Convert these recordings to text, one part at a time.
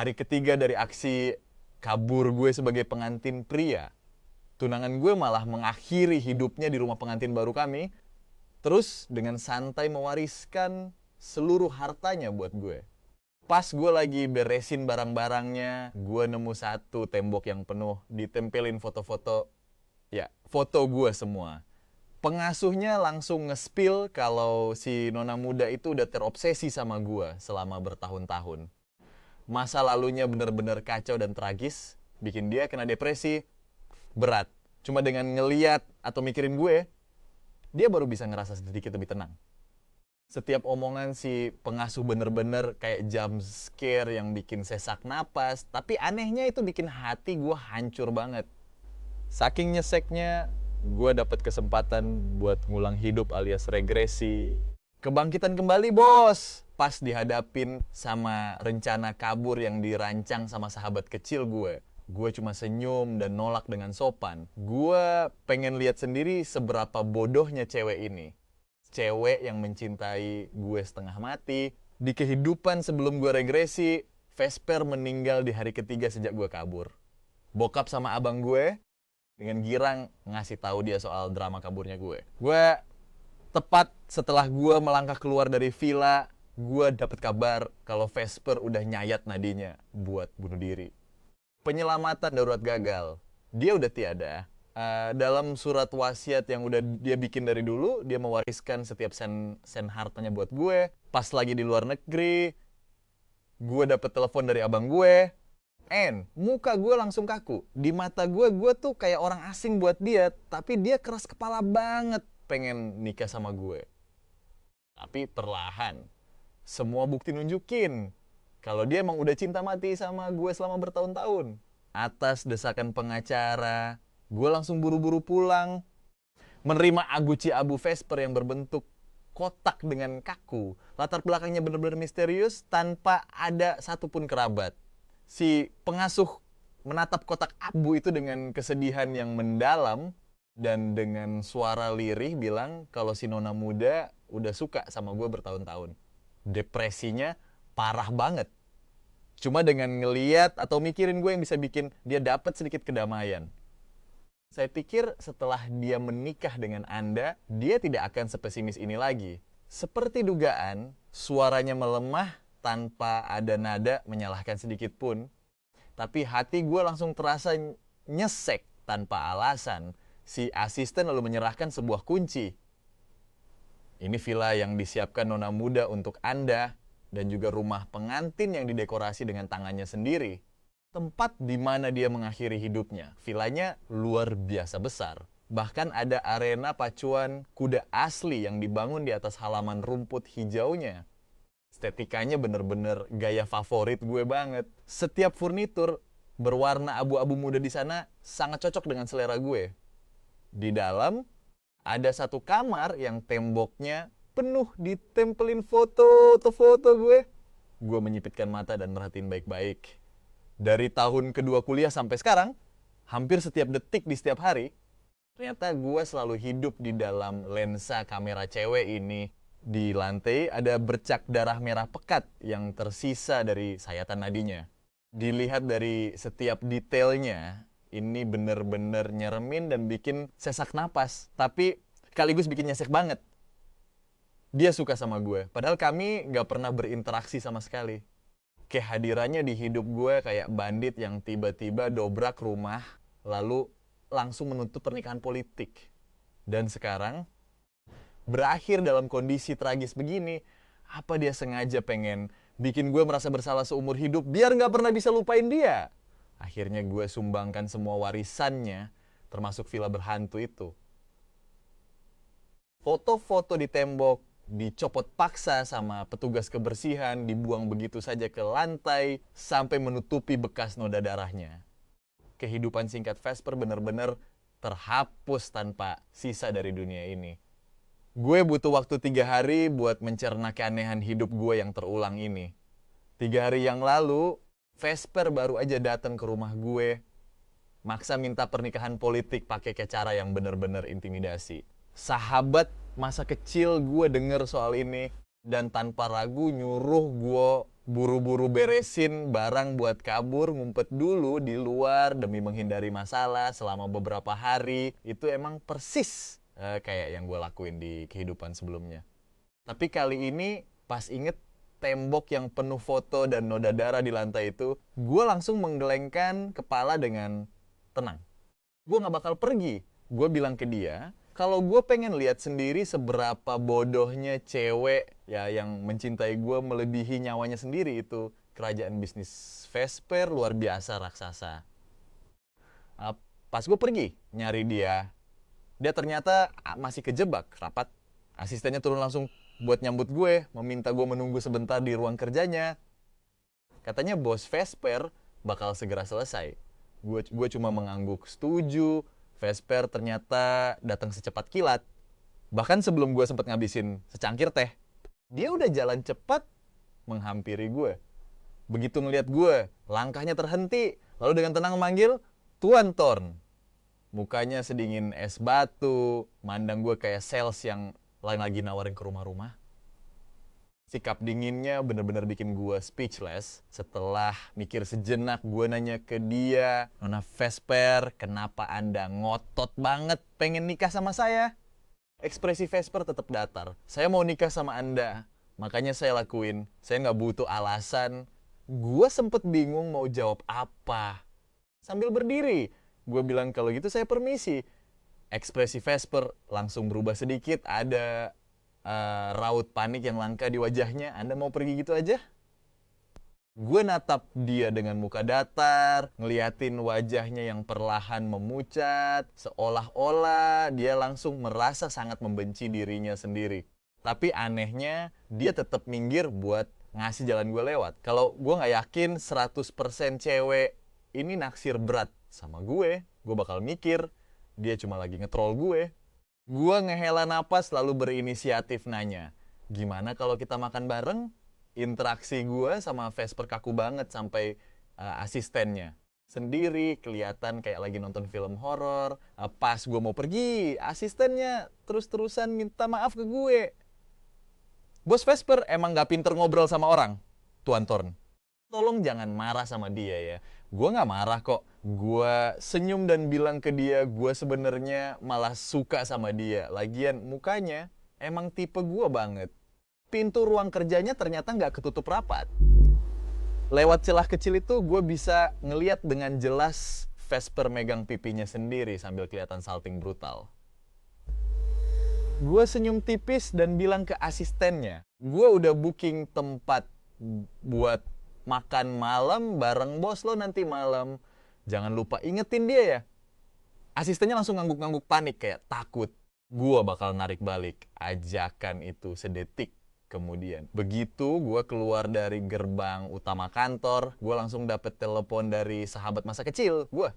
Hari ketiga dari aksi kabur gue sebagai pengantin pria, tunangan gue malah mengakhiri hidupnya di rumah pengantin baru kami, terus dengan santai mewariskan seluruh hartanya buat gue. Pas gue lagi beresin barang-barangnya, gue nemu satu tembok yang penuh, ditempelin foto-foto, ya foto gue semua. Pengasuhnya langsung nge-spill kalau si nona muda itu udah terobsesi sama gue selama bertahun-tahun. Masa lalunya bener-bener kacau dan tragis, bikin dia kena depresi berat. Cuma dengan ngeliat atau mikirin gue, dia baru bisa ngerasa sedikit lebih tenang. Setiap omongan si pengasuh bener-bener kayak jump scare yang bikin sesak napas, tapi anehnya itu bikin hati gue hancur banget. Saking nyeseknya, gue dapet kesempatan buat ngulang hidup alias regresi. Kebangkitan kembali bos, pas dihadapin sama rencana kabur yang dirancang sama sahabat kecil gue. Gue cuma senyum dan nolak dengan sopan. Gue pengen lihat sendiri seberapa bodohnya cewek ini. Cewek yang mencintai gue setengah mati. Di kehidupan sebelum gue regresi, Vesper meninggal di hari ketiga sejak gue kabur. Bokap sama abang gue dengan girang ngasih tahu dia soal drama kaburnya gue. Gue tepat setelah gue melangkah keluar dari villa, gue dapet kabar kalau Vesper udah nyayat nadinya buat bunuh diri. Penyelamatan darurat gagal. Dia udah tiada. Dalam surat wasiat yang udah dia bikin dari dulu, dia mewariskan setiap sen hartanya buat gue. Pas lagi di luar negeri, gue dapet telepon dari abang gue. Muka gue langsung kaku. Di mata gue tuh kayak orang asing buat dia, tapi dia keras kepala banget pengen nikah sama gue. Tapi perlahan, semua bukti nunjukin kalau dia emang udah cinta mati sama gue selama bertahun-tahun. Atas desakan pengacara, gue langsung buru-buru pulang. Menerima aguci abu Vesper yang berbentuk kotak dengan kaku. Latar belakangnya benar-benar misterius tanpa ada satupun kerabat. Si pengasuh menatap kotak abu itu dengan kesedihan yang mendalam dan dengan suara lirih bilang kalau si nona muda udah suka sama gue bertahun-tahun. Depresinya parah banget. Cuma dengan ngeliat atau mikirin gue yang bisa bikin dia dapat sedikit kedamaian. Saya pikir setelah dia menikah dengan Anda, dia tidak akan sepesimis ini lagi. Seperti dugaan, suaranya melemah tanpa ada nada menyalahkan sedikit pun. Tapi hati gue langsung terasa nyesek tanpa alasan. Si asisten lalu menyerahkan sebuah kunci. Ini villa yang disiapkan nona muda untuk Anda dan juga rumah pengantin yang didekorasi dengan tangannya sendiri. Tempat di mana dia mengakhiri hidupnya. Villanya luar biasa besar. Bahkan ada arena pacuan kuda asli yang dibangun di atas halaman rumput hijaunya. Estetikanya bener-bener gaya favorit gue banget. Setiap furnitur berwarna abu-abu muda di sana sangat cocok dengan selera gue. Di dalam ada satu kamar yang temboknya penuh ditempelin foto gue. Gue menyipitkan mata dan merhatiin baik-baik. Dari tahun kedua kuliah sampai sekarang, hampir setiap detik di setiap hari, ternyata gue selalu hidup di dalam lensa kamera cewek ini. Di lantai ada bercak darah merah pekat yang tersisa dari sayatan nadinya. Dilihat dari setiap detailnya, ini bener-bener nyeremin dan bikin sesak napas. Tapi sekaligus bikin nyesek banget. Dia suka sama gue, padahal kami gak pernah berinteraksi sama sekali. Kehadirannya di hidup gue kayak bandit yang tiba-tiba dobrak rumah, lalu langsung menuntut pernikahan politik. Dan sekarang berakhir dalam kondisi tragis begini. Apa dia sengaja pengen bikin gue merasa bersalah seumur hidup biar gak pernah bisa lupain dia? Akhirnya gue sumbangkan semua warisannya, termasuk villa berhantu itu. Foto-foto di tembok dicopot paksa sama petugas kebersihan, dibuang begitu saja ke lantai sampai menutupi bekas noda darahnya. Kehidupan singkat Vesper benar-benar terhapus tanpa sisa dari dunia ini. Gue butuh waktu 3 hari buat mencerna keanehan hidup gue yang terulang ini. 3 hari yang lalu, Vesper baru aja datang ke rumah gue, maksa minta pernikahan politik pakai cara yang benar-benar intimidasi. Sahabat masa kecil gue denger soal ini dan tanpa ragu nyuruh gue buru-buru beresin barang buat kabur, ngumpet dulu di luar demi menghindari masalah selama beberapa hari. Itu emang persis kayak yang gue lakuin di kehidupan sebelumnya. Tapi kali ini pas inget tembok yang penuh foto dan noda darah di lantai itu, gue langsung menggelengkan kepala dengan tenang. Gue gak bakal pergi. Gue bilang ke dia, kalau gue pengen lihat sendiri seberapa bodohnya cewek ya yang mencintai gue melebihi nyawanya sendiri, itu kerajaan bisnis Vesper luar biasa raksasa. Pas gue pergi nyari dia ternyata masih kejebak rapat. Asistennya turun langsung buat nyambut gue, meminta gue menunggu sebentar di ruang kerjanya. Katanya bos Vesper bakal segera selesai. Gue cuma mengangguk setuju. Vesper ternyata datang secepat kilat. Bahkan sebelum gue sempat ngabisin secangkir teh, dia udah jalan cepat menghampiri gue. Begitu ngeliat gue, langkahnya terhenti, lalu dengan tenang memanggil, "Tuan Thorn." Mukanya sedingin es batu, mandang gue kayak sales yang lagi nawarin ke rumah-rumah. Sikap dinginnya bener-bener bikin gue speechless. Setelah mikir sejenak, gue nanya ke dia, "Nona Vesper, kenapa Anda ngotot banget pengen nikah sama saya?" Ekspresi Vesper tetap datar. "Saya mau nikah sama Anda, makanya saya lakuin. Saya nggak butuh alasan." Gue sempet bingung mau jawab apa. Sambil berdiri, gue bilang, "Kalau gitu saya permisi." Ekspresi Vesper langsung berubah sedikit, ada raut panik yang langka di wajahnya. "Anda mau pergi gitu aja?" Gue natap dia dengan muka datar, ngeliatin wajahnya yang perlahan memucat, seolah-olah dia langsung merasa sangat membenci dirinya sendiri. Tapi anehnya, dia tetap minggir buat ngasih jalan gue lewat. Kalau gue nggak yakin 100% cewek ini naksir berat sama gue bakal mikir dia cuma lagi ngetrol gue. Gue ngehela napas lalu berinisiatif nanya, "Gimana kalau kita makan bareng?" Interaksi gue sama Vesper kaku banget sampai asistennya sendiri kelihatan kayak lagi nonton film horor. Pas gue mau pergi, asistennya terus-terusan minta maaf ke gue. Bos Vesper emang gak pinter ngobrol sama orang, Tuan Thorn. Tolong jangan marah sama dia ya. Gue gak marah kok. Gue senyum dan bilang ke dia gue sebenarnya malah suka sama dia. Lagian mukanya emang tipe gue banget. Pintu ruang kerjanya ternyata nggak ketutup rapat. Lewat celah kecil itu gue bisa ngeliat dengan jelas Vesper megang pipinya sendiri sambil kelihatan salting brutal. Gue senyum tipis dan bilang ke asistennya, "Gue udah booking tempat buat makan malam bareng bos lo nanti malam. Jangan lupa ingetin dia ya." Asistennya langsung ngangguk-ngangguk panik kayak takut gue bakal narik balik ajakan itu sedetik kemudian. Begitu gue keluar dari gerbang utama kantor, gue langsung dapet telepon dari sahabat masa kecil gue.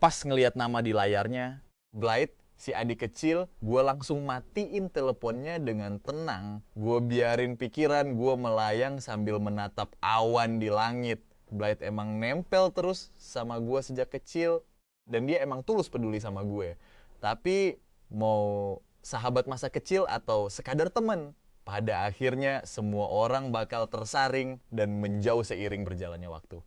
Pas ngelihat nama di layarnya, Blythe, si adik kecil, gue langsung matiin teleponnya dengan tenang. Gue biarin pikiran gue melayang sambil menatap awan di langit. Blythe emang nempel terus sama gue sejak kecil, dan dia emang tulus peduli sama gue. Tapi mau sahabat masa kecil atau sekadar teman, pada akhirnya semua orang bakal tersaring dan menjauh seiring berjalannya waktu.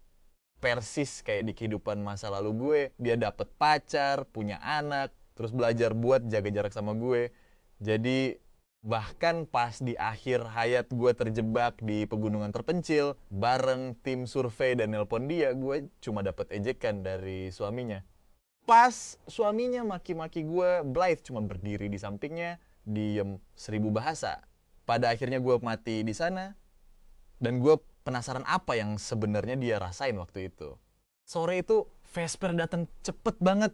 Persis kayak di kehidupan masa lalu gue, dia dapet pacar, punya anak, terus belajar buat jaga jarak sama gue. Jadi bahkan pas di akhir hayat gue terjebak di pegunungan terpencil, bareng tim survei dan nelpon dia, gue cuma dapet ejekan dari suaminya. Pas suaminya maki-maki gue, Blythe cuma berdiri di sampingnya, diem 1000 bahasa. Pada akhirnya gue mati di sana, dan gue penasaran apa yang sebenarnya dia rasain waktu itu. Sore itu Vesper datang cepet banget.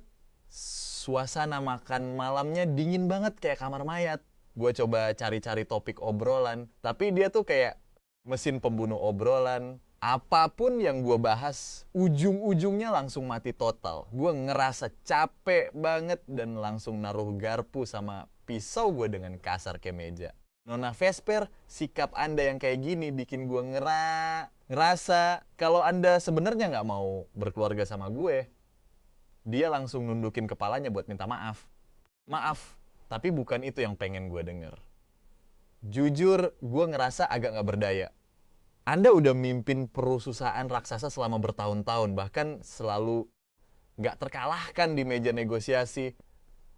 Suasana makan malamnya dingin banget kayak kamar mayat. Gue coba cari-cari topik obrolan, tapi dia tuh kayak mesin pembunuh obrolan. Apapun yang gue bahas, ujung-ujungnya langsung mati total. Gue ngerasa capek banget dan langsung naruh garpu sama pisau gue dengan kasar ke meja. "Nona Vesper, sikap Anda yang kayak gini bikin gue ngerasa kalau Anda sebenarnya nggak mau berkeluarga sama gue." Dia langsung nundukin kepalanya buat minta maaf. "Maaf, tapi bukan itu yang pengen gue denger." Jujur, gue ngerasa agak nggak berdaya. Anda udah mimpin perusahaan raksasa selama bertahun-tahun, bahkan selalu nggak terkalahkan di meja negosiasi.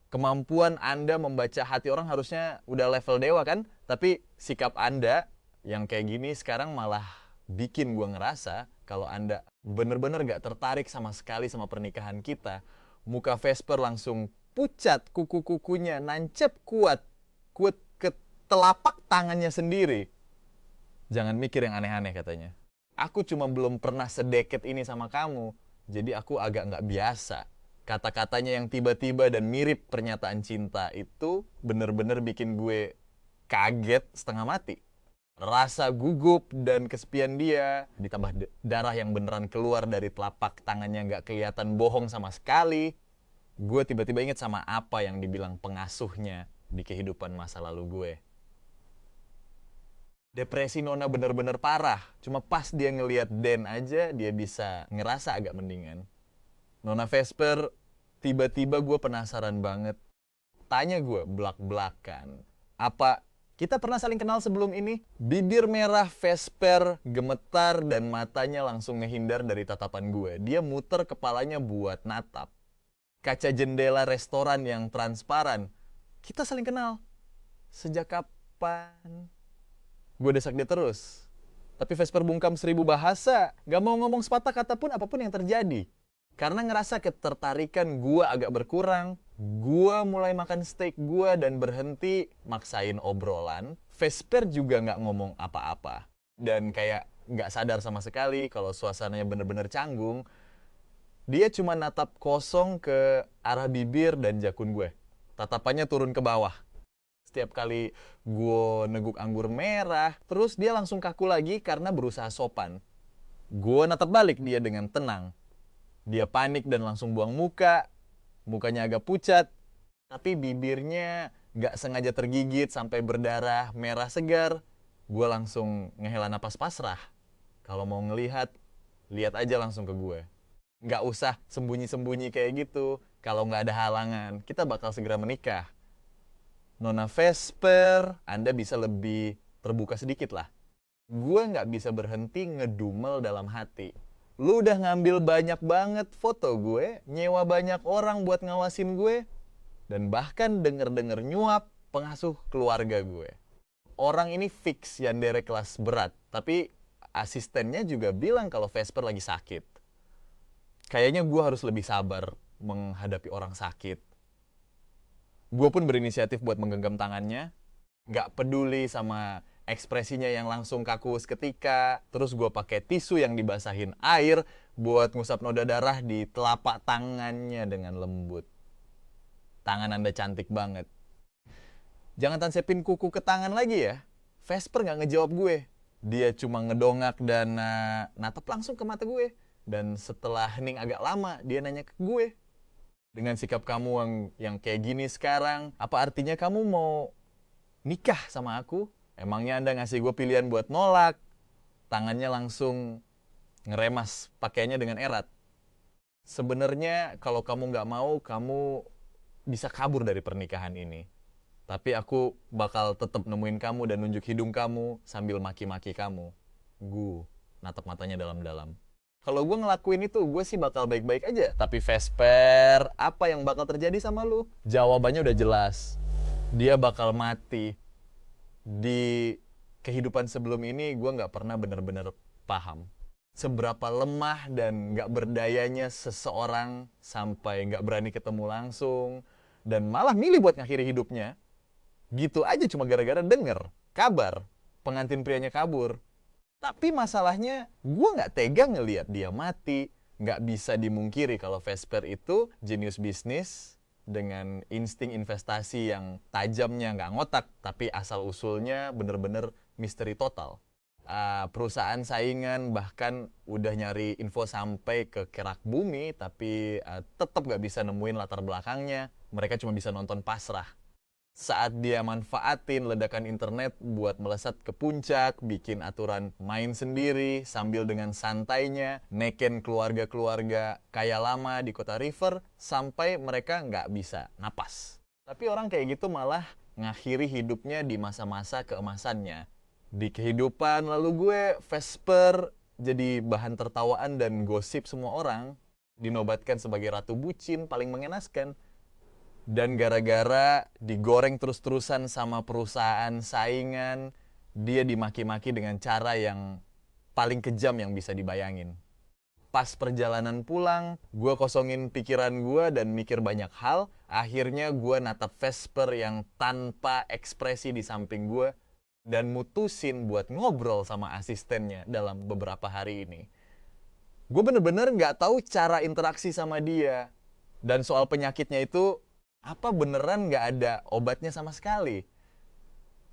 Kemampuan Anda membaca hati orang harusnya udah level dewa kan? Tapi sikap Anda yang kayak gini sekarang malah bikin gue ngerasa kalau Anda bener-bener gak tertarik sama sekali sama pernikahan kita. Muka Vesper langsung pucat, kuku-kukunya nancep kuat ke telapak tangannya sendiri. Jangan mikir yang aneh-aneh katanya. Aku cuma belum pernah sedekat ini sama kamu, jadi aku agak gak biasa. Kata-katanya yang tiba-tiba dan mirip pernyataan cinta itu bener-bener bikin gue kaget setengah mati. Rasa gugup dan kesepian dia, ditambah darah yang beneran keluar dari telapak tangannya nggak kelihatan bohong sama sekali. Gue tiba-tiba inget sama apa yang dibilang pengasuhnya di kehidupan masa lalu gue. Depresi Nona bener-bener parah. Cuma pas dia ngelihat Dan aja, dia bisa ngerasa agak mendingan. Nona Vesper, tiba-tiba gue penasaran banget. Tanya gue belak-belakan. Apa kita pernah saling kenal sebelum ini? Bibir merah Vesper gemetar dan matanya langsung ngehindar dari tatapan gue. Dia muter kepalanya buat natap. Kaca jendela restoran yang transparan. Kita saling kenal. Sejak kapan? Gue desak dia terus. Tapi Vesper bungkam 1000 bahasa. Gak mau ngomong sepatah kata pun apapun yang terjadi. Karena ngerasa ketertarikan gue agak berkurang, gue mulai makan steak gue dan berhenti maksain obrolan. Vesper juga nggak ngomong apa-apa. Dan kayak nggak sadar sama sekali kalau suasananya bener-bener canggung. Dia cuma natap kosong ke arah bibir dan jakun gue. Tatapannya turun ke bawah. Setiap kali gue neguk anggur merah, terus dia langsung kaku lagi karena berusaha sopan. Gue natap balik dia dengan tenang. Dia panik dan langsung buang muka. Mukanya agak pucat. Tapi bibirnya gak sengaja tergigit sampai berdarah merah segar. Gue langsung ngehela napas pasrah. Kalau mau ngelihat, lihat aja langsung ke gue. Gak usah sembunyi-sembunyi kayak gitu. Kalau gak ada halangan, kita bakal segera menikah. Nona Vesper, Anda bisa lebih terbuka sedikit lah. Gue gak bisa berhenti ngedumel dalam hati. Lu udah ngambil banyak banget foto gue, nyewa banyak orang buat ngawasin gue, dan bahkan denger-denger nyuap pengasuh keluarga gue. Orang ini fix yandere kelas berat, tapi asistennya juga bilang kalau Vesper lagi sakit. Kayaknya gue harus lebih sabar menghadapi orang sakit. Gue pun berinisiatif buat menggenggam tangannya, gak peduli sama ekspresinya yang langsung kaku seketika. Terus gue pakai tisu yang dibasahin air buat ngusap noda darah di telapak tangannya dengan lembut. Tangan Anda cantik banget. Jangan tansepin kuku ke tangan lagi ya. Vesper gak ngejawab gue. Dia cuma ngedongak dan natap langsung ke mata gue. Dan setelah hening agak lama, dia nanya ke gue. Dengan sikap kamu yang kayak gini sekarang, apa artinya kamu mau nikah sama aku? Emangnya Anda ngasih gue pilihan buat nolak? Tangannya langsung ngeremas pakaiannya dengan erat. Sebenarnya kalau kamu nggak mau, kamu bisa kabur dari pernikahan ini. Tapi aku bakal tetap nemuin kamu dan nunjuk hidung kamu sambil maki-maki kamu. Gue natap matanya dalam-dalam. Kalau gue ngelakuin itu, gue sih bakal baik-baik aja. Tapi Vesper, apa yang bakal terjadi sama lu? Jawabannya udah jelas. Dia bakal mati. Di kehidupan sebelum ini gue gak pernah benar-benar paham seberapa lemah dan gak berdayanya seseorang sampai gak berani ketemu langsung dan malah milih buat ngakhiri hidupnya gitu aja cuma gara-gara denger kabar pengantin prianya kabur. Tapi masalahnya gue gak tega ngelihat dia mati. Gak bisa dimungkiri kalau Vesper itu jenius bisnis dengan insting investasi yang tajamnya nggak ngotak, tapi asal-usulnya bener-bener misteri total. Perusahaan saingan bahkan udah nyari info sampai ke kerak bumi, tapi tetap nggak bisa nemuin latar belakangnya. Mereka cuma bisa nonton pasrah. Saat dia manfaatin ledakan internet buat melesat ke puncak, bikin aturan main sendiri, sambil dengan santainya neken keluarga-keluarga kaya lama di kota River, sampai mereka nggak bisa napas. Tapi orang kayak gitu malah ngakhiri hidupnya di masa-masa keemasannya. Di kehidupan lalu gue Vesper jadi bahan tertawaan dan gosip semua orang. Dinobatkan sebagai ratu bucin paling mengenaskan. Dan gara-gara digoreng terus-terusan sama perusahaan saingan, dia dimaki-maki dengan cara yang paling kejam yang bisa dibayangin. Pas perjalanan pulang, gue kosongin pikiran gue dan mikir banyak hal. Akhirnya gue natap Vesper yang tanpa ekspresi di samping gue dan mutusin buat ngobrol sama asistennya dalam beberapa hari ini. Gue bener-bener gak tahu cara interaksi sama dia. Dan soal penyakitnya itu, apa beneran gak ada obatnya sama sekali?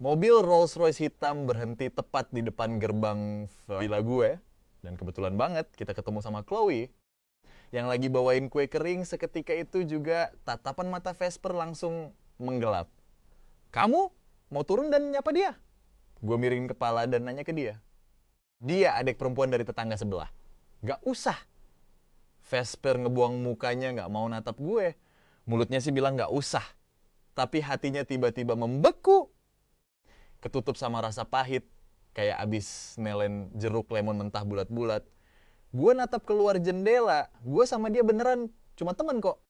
Mobil Rolls Royce hitam berhenti tepat di depan gerbang villa gue. Dan kebetulan banget kita ketemu sama Chloe yang lagi bawain kue kering. Seketika itu juga tatapan mata Vesper langsung menggelap. Kamu mau turun dan nyapa dia? Gue miring kepala dan nanya ke dia. Dia adik perempuan dari tetangga sebelah. Gak usah. Vesper ngebuang mukanya gak mau natap gue. Mulutnya sih bilang gak usah. Tapi hatinya tiba-tiba membeku. Ketutup sama rasa pahit. Kayak abis nelen jeruk lemon mentah bulat-bulat. Gue natap keluar jendela. Gue sama dia beneran cuma temen kok.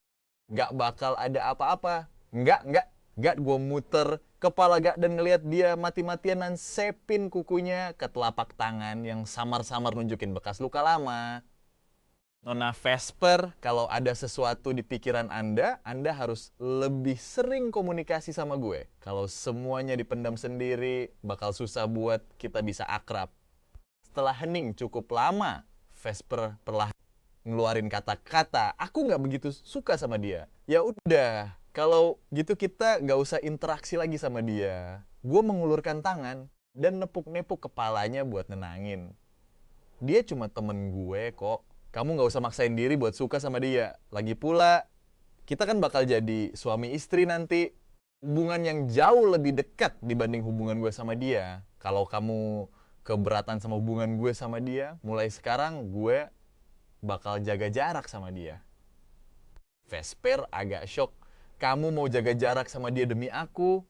Gak bakal ada apa-apa. Enggak. Gue muter kepala gak dan ngeliat dia mati-matian nansepin kukunya ke telapak tangan yang samar-samar nunjukin bekas luka lama. Nona Vesper, kalau ada sesuatu di pikiran Anda harus lebih sering komunikasi sama gue. Kalau semuanya dipendam sendiri, bakal susah buat kita bisa akrab. Setelah hening cukup lama, Vesper perlahan ngeluarin kata-kata, aku nggak begitu suka sama dia. Ya udah, kalau gitu kita nggak usah interaksi lagi sama dia. Gue mengulurkan tangan dan nepuk-nepuk kepalanya buat nenangin. Dia cuma temen gue kok. Kamu nggak usah maksain diri buat suka sama dia. Lagi pula, kita kan bakal jadi suami istri nanti. Hubungan yang jauh lebih dekat dibanding hubungan gue sama dia. Kalau kamu keberatan sama hubungan gue sama dia, mulai sekarang gue bakal jaga jarak sama dia. Vesper agak shock. Kamu mau jaga jarak sama dia demi aku?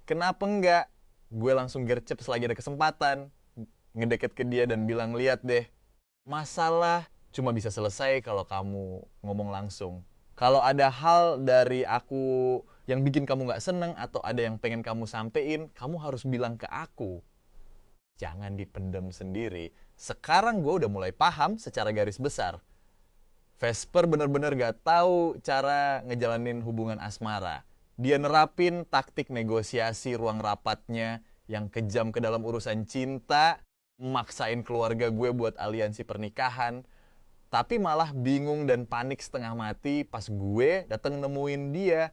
Kenapa enggak? Gue langsung gercep selagi ada kesempatan. Ngedeket ke dia dan bilang, lihat deh, masalah cuma bisa selesai kalau kamu ngomong langsung. Kalau ada hal dari aku yang bikin kamu gak seneng atau ada yang pengen kamu sampein, kamu harus bilang ke aku. Jangan dipendam sendiri. Sekarang gue udah mulai paham secara garis besar. Vesper bener-bener gak tahu cara ngejalanin hubungan asmara. Dia nerapin taktik negosiasi ruang rapatnya yang kejam ke dalam urusan cinta, maksain keluarga gue buat aliansi pernikahan, tapi malah bingung dan panik setengah mati pas gue dateng nemuin dia.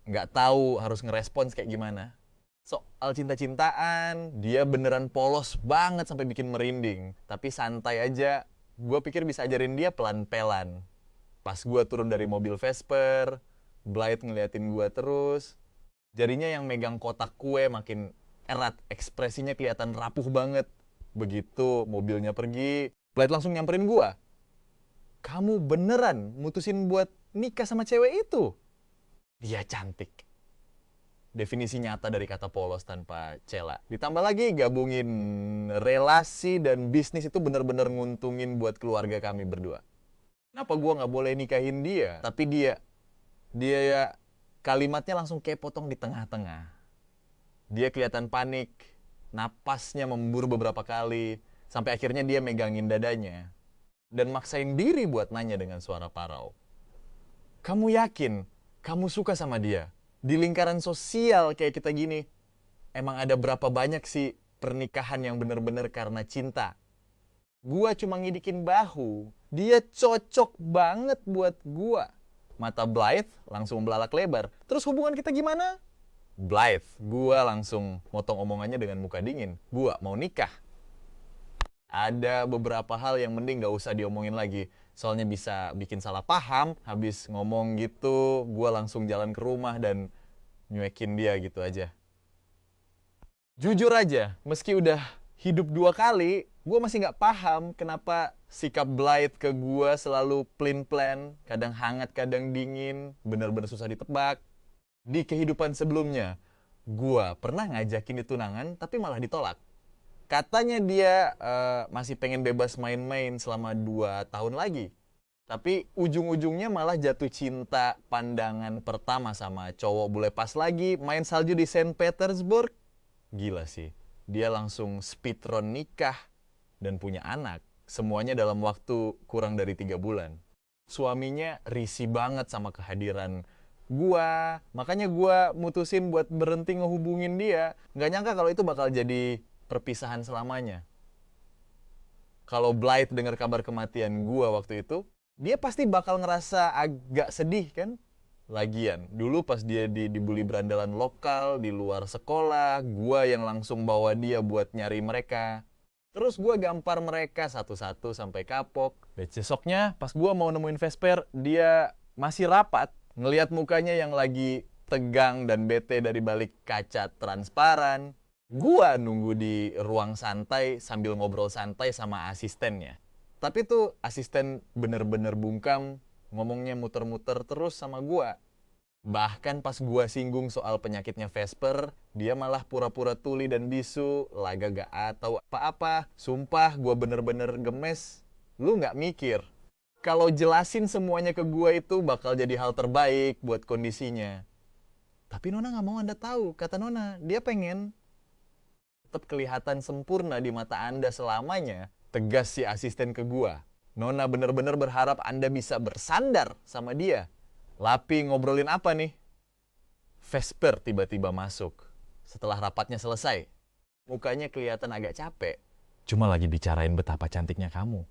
Nggak tahu harus ngerespons kayak gimana. Soal cinta-cintaan, dia beneran polos banget sampai bikin merinding. Tapi santai aja, gue pikir bisa ajarin dia pelan-pelan. Pas gue turun dari mobil Vesper, Blythe ngeliatin gue terus. Jarinya yang megang kotak kue makin erat, ekspresinya kelihatan rapuh banget. Begitu mobilnya pergi, Blythe langsung nyamperin gue. Kamu beneran mutusin buat nikah sama cewek itu? Dia cantik. Definisi nyata dari kata polos tanpa cela. Ditambah lagi gabungin relasi dan bisnis itu bener-bener nguntungin buat keluarga kami berdua. Kenapa gue gak boleh nikahin dia? Tapi dia ya kalimatnya langsung kayak potong di tengah-tengah. Dia kelihatan panik, napasnya memburu beberapa kali, sampai akhirnya dia megangin dadanya. Dan maksain diri buat nanya dengan suara parau. Kamu yakin kamu suka sama dia? Di lingkaran sosial kayak kita gini, emang ada berapa banyak sih pernikahan yang bener-bener karena cinta? Gua cuma ngidikin bahu, dia cocok banget buat gua. Mata Blythe langsung belalak lebar. Terus hubungan kita gimana? Blythe, gua langsung motong omongannya dengan muka dingin. Gua mau nikah. Ada beberapa hal yang mending gak usah diomongin lagi. Soalnya bisa bikin salah paham. Habis ngomong gitu, gue langsung jalan ke rumah dan nyuekin dia gitu aja. Jujur aja, meski udah hidup 2 kali, gue masih gak paham kenapa sikap Blythe ke gue selalu plain-plan. Kadang hangat, kadang dingin, bener-bener susah ditebak. Di kehidupan sebelumnya, gue pernah ngajakin dia tunangan, tapi malah ditolak. Katanya dia masih pengen bebas main-main selama 2 tahun lagi. Tapi ujung-ujungnya malah jatuh cinta pandangan pertama sama cowok bule pas lagi main salju di Saint Petersburg. Gila sih, dia langsung speedrun nikah dan punya anak. Semuanya dalam waktu kurang dari 3 bulan. Suaminya risih banget sama kehadiran gua. Makanya gua mutusin buat berhenti ngehubungin dia. Nggak nyangka kalau itu bakal jadi perpisahan selamanya. Kalau Blythe dengar kabar kematian gua waktu itu, dia pasti bakal ngerasa agak sedih kan? Lagian, dulu pas dia dibully berandalan lokal, di luar sekolah, gua yang langsung bawa dia buat nyari mereka. Terus gua gampar mereka satu-satu sampai kapok. Besoknya, pas gua mau nemuin Vesper, dia masih rapat. Ngelihat mukanya yang lagi tegang dan bete dari balik kaca transparan. Gua nunggu di ruang santai sambil ngobrol santai sama asistennya. Tapi tuh asisten bener-bener bungkam, ngomongnya muter-muter terus sama gua. Bahkan pas gua singgung soal penyakitnya Vesper, dia malah pura-pura tuli dan bisu, laga gak atau apa-apa. Sumpah gua bener-bener gemes. Lu gak mikir, kalau jelasin semuanya ke gua itu bakal jadi hal terbaik buat kondisinya. Tapi Nona gak mau Anda tahu, kata Nona. Dia pengen tetap kelihatan sempurna di mata Anda selamanya, tegas si asisten ke gua. Nona bener-bener berharap Anda bisa bersandar sama dia. Lapi ngobrolin apa nih? Vesper tiba-tiba masuk. Setelah rapatnya selesai, mukanya kelihatan agak capek. Cuma lagi bicarain betapa cantiknya kamu.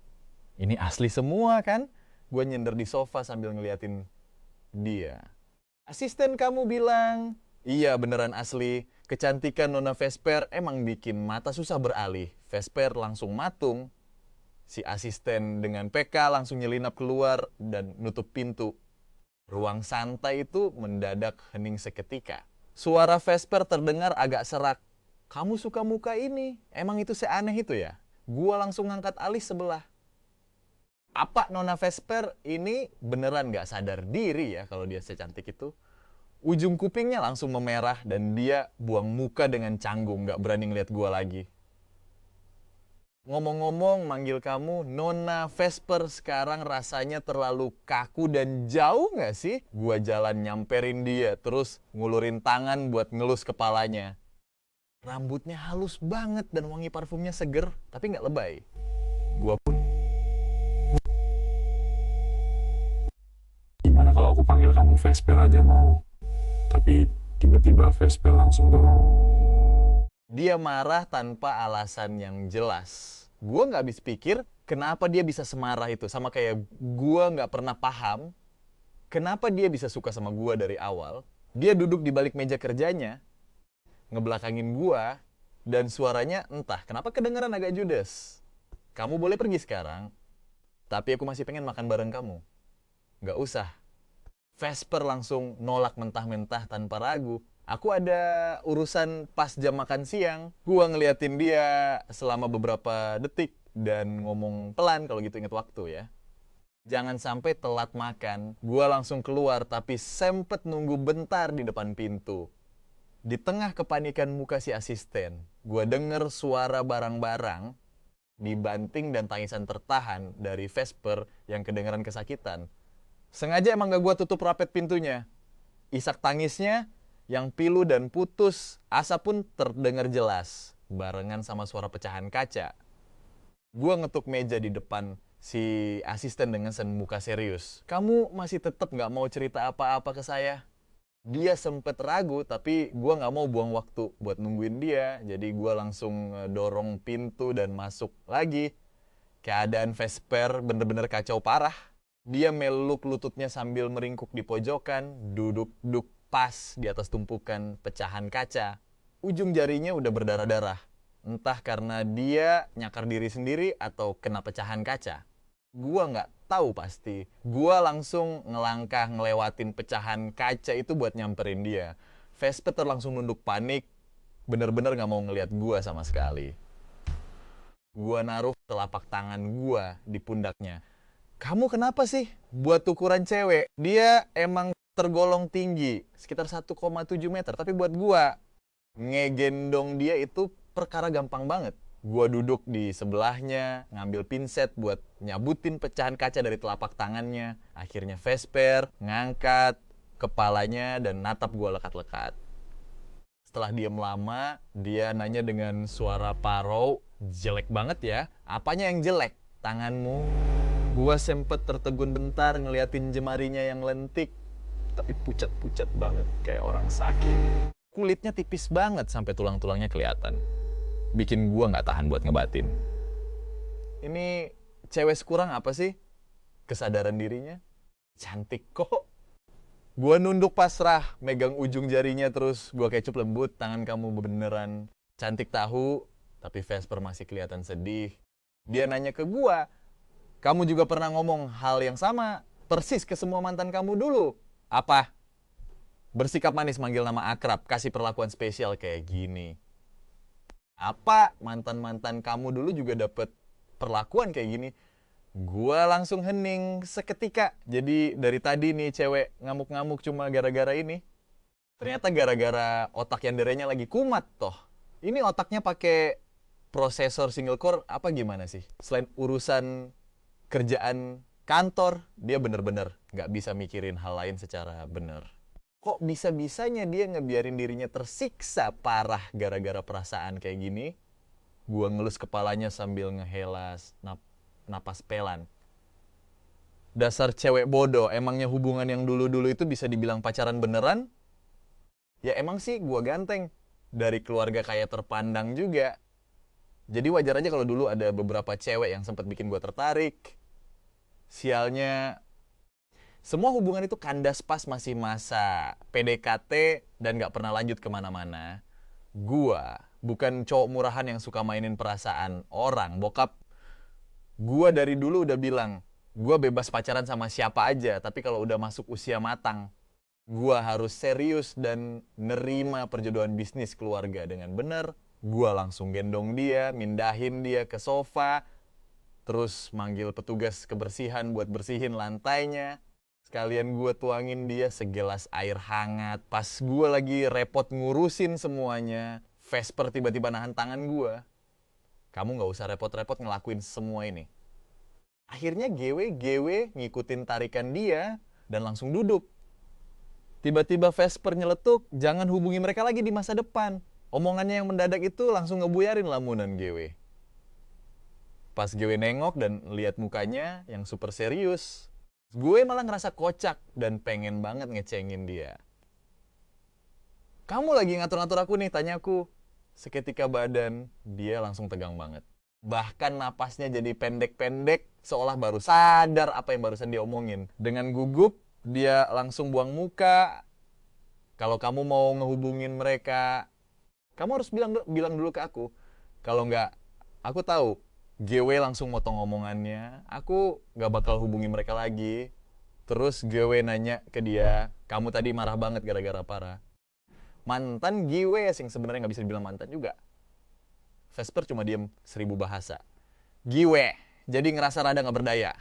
Ini asli semua kan? Gua nyender di sofa sambil ngeliatin dia. Asisten kamu bilang, iya beneran asli. Kecantikan Nona Vesper emang bikin mata susah beralih. Vesper langsung matung. Si asisten dengan PK langsung nyelinap keluar dan nutup pintu. Ruang santai itu mendadak hening seketika. Suara Vesper terdengar agak serak. Kamu suka muka ini? Emang itu seaneh itu ya? Gua langsung ngangkat alis sebelah. Apa Nona Vesper ini beneran gak sadar diri ya kalau dia secantik itu? Ujung kupingnya langsung memerah dan dia buang muka dengan canggung, gak berani ngeliat gua lagi. Ngomong-ngomong, manggil kamu Nona Vesper sekarang rasanya terlalu kaku dan jauh gak sih? Gua jalan nyamperin dia, terus ngulurin tangan buat ngelus kepalanya. Rambutnya halus banget dan wangi parfumnya seger, tapi gak lebay. Gua pun... Gimana kalau aku panggil kamu Vesper aja mau? Tapi tiba-tiba Vesper langsung dorong. Dia marah tanpa alasan yang jelas. Gue nggak habis pikir kenapa dia bisa semarah itu. Sama kayak gue nggak pernah paham kenapa dia bisa suka sama gue dari awal. Dia duduk di balik meja kerjanya, ngebelakangin gue, dan suaranya entah kenapa kedengeran agak judes. Kamu boleh pergi sekarang, tapi aku masih pengen makan bareng kamu. Nggak usah. Vesper langsung nolak mentah-mentah tanpa ragu. Aku ada urusan pas jam makan siang. Gua ngeliatin dia selama beberapa detik dan ngomong pelan kalau gitu inget waktu ya. Jangan sampai telat makan. Gua langsung keluar tapi sempet nunggu bentar di depan pintu. Di tengah kepanikan muka si asisten, gua denger suara barang-barang dibanting dan tangisan tertahan dari Vesper yang kedengeran kesakitan. Sengaja emang gak gua tutup rapet pintunya. Isak tangisnya yang pilu dan putus, asap pun terdengar jelas, barengan sama suara pecahan kaca. Gua ngetuk meja di depan si asisten dengan muka serius. Kamu masih tetap gak mau cerita apa-apa ke saya? Dia sempet ragu, tapi gua gak mau buang waktu buat nungguin dia. Jadi gua langsung dorong pintu dan masuk lagi. Keadaan Vesper bener-bener kacau parah. Dia meluk lututnya sambil meringkuk di pojokan, duduk-duduk pas di atas tumpukan pecahan kaca. Ujung jarinya udah berdarah-darah. Entah karena dia nyakar diri sendiri atau kena pecahan kaca. Gua nggak tahu pasti. Gua langsung ngelangkah ngelewatin pecahan kaca itu buat nyamperin dia. Vesper langsung nunduk panik. Bener-bener nggak mau ngeliat gua sama sekali. Gua naruh telapak tangan gua di pundaknya. Kamu kenapa sih? Buat ukuran cewek, dia emang tergolong tinggi, sekitar 1,7 meter. Tapi buat gua, ngegendong dia itu perkara gampang banget. Gua duduk di sebelahnya, ngambil pinset buat nyabutin pecahan kaca dari telapak tangannya. Akhirnya Vesper ngangkat kepalanya dan natap gua lekat-lekat. Setelah diem lama, dia nanya dengan suara parau, jelek banget ya. Apanya yang jelek? Tanganmu. Gua sempet tertegun bentar ngeliatin jemarinya yang lentik, tapi pucat-pucat banget kayak orang sakit. Kulitnya tipis banget sampai tulang-tulangnya kelihatan. Bikin gua nggak tahan buat ngebatin. Ini cewek sekurang apa sih? Kesadaran dirinya? Cantik kok. Gua nunduk pasrah, megang ujung jarinya terus gua kecup lembut, tangan kamu beneran cantik tahu, tapi Vesper masih kelihatan sedih. Dia nanya ke gua, kamu juga pernah ngomong hal yang sama, persis ke semua mantan kamu dulu. Apa? Bersikap manis manggil nama akrab, kasih perlakuan spesial kayak gini. Apa mantan-mantan kamu dulu juga dapet perlakuan kayak gini? Gua langsung hening seketika. Jadi dari tadi nih cewek ngamuk-ngamuk cuma gara-gara ini. Ternyata gara-gara otak yanderenya lagi kumat toh. Ini otaknya pakai prosesor single core apa gimana sih? Selain urusan kerjaan kantor, dia bener-bener nggak bisa mikirin hal lain secara bener. Kok bisa-bisanya dia ngebiarin dirinya tersiksa parah gara-gara perasaan kayak gini? Gua ngelus kepalanya sambil ngehelas napas pelan. Dasar cewek bodoh, emangnya hubungan yang dulu-dulu itu bisa dibilang pacaran beneran? Ya emang sih gua ganteng, dari keluarga kaya terpandang juga. Jadi wajar aja kalau dulu ada beberapa cewek yang sempat bikin gua tertarik. Sialnya, semua hubungan itu kandas pas masih masa PDKT dan gak pernah lanjut kemana-mana. Gua bukan cowok murahan yang suka mainin perasaan orang, bokap. Gua dari dulu udah bilang, gua bebas pacaran sama siapa aja, tapi kalau udah masuk usia matang, gua harus serius dan nerima perjodohan bisnis keluarga dengan benar. Gua langsung gendong dia, mindahin dia ke sofa, terus manggil petugas kebersihan buat bersihin lantainya. Sekalian gue tuangin dia segelas air hangat. Pas gue lagi repot ngurusin semuanya, Vesper tiba-tiba nahan tangan gue. Kamu gak usah repot-repot ngelakuin semua ini. Akhirnya GW ngikutin tarikan dia dan langsung duduk. Tiba-tiba Vesper nyeletuk, jangan hubungi mereka lagi di masa depan. Omongannya yang mendadak itu langsung ngebuyarin lamunan GW. Pas GW nengok dan lihat mukanya yang super serius, gue malah ngerasa kocak dan pengen banget ngecengin dia. Kamu lagi ngatur-ngatur aku nih, tanya aku. Seketika badan, dia langsung tegang banget. Bahkan napasnya jadi pendek-pendek, seolah baru sadar apa yang barusan dia omongin. Dengan gugup, dia langsung buang muka. Kalau kamu mau ngehubungin mereka, kamu harus bilang dulu ke aku. Kalau nggak, aku tahu. GW langsung motong omongannya, aku gak bakal hubungi mereka lagi. Terus GW nanya ke dia, kamu tadi marah banget gara-gara parah. Mantan GW yang sebenarnya gak bisa dibilang mantan juga. Vesper cuma diem 1000 bahasa. GW, jadi ngerasa rada gak berdaya.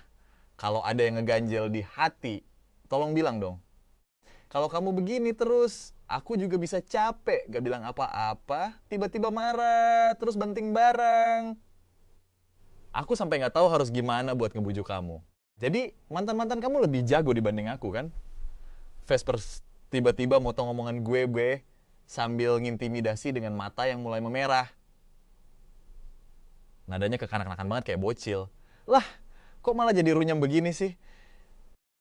Kalau ada yang ngeganjel di hati, tolong bilang dong. Kalau kamu begini terus, aku juga bisa capek gak bilang apa-apa, tiba-tiba marah, terus banting barang. Aku sampai nggak tahu harus gimana buat ngebujuk kamu. Jadi mantan-mantan kamu lebih jago dibanding aku kan? Vesper tiba-tiba motong omongan gue sambil ngintimidasi dengan mata yang mulai memerah. Nadanya kekanak-kanakan banget kayak bocil. Lah, kok malah jadi runyam begini sih?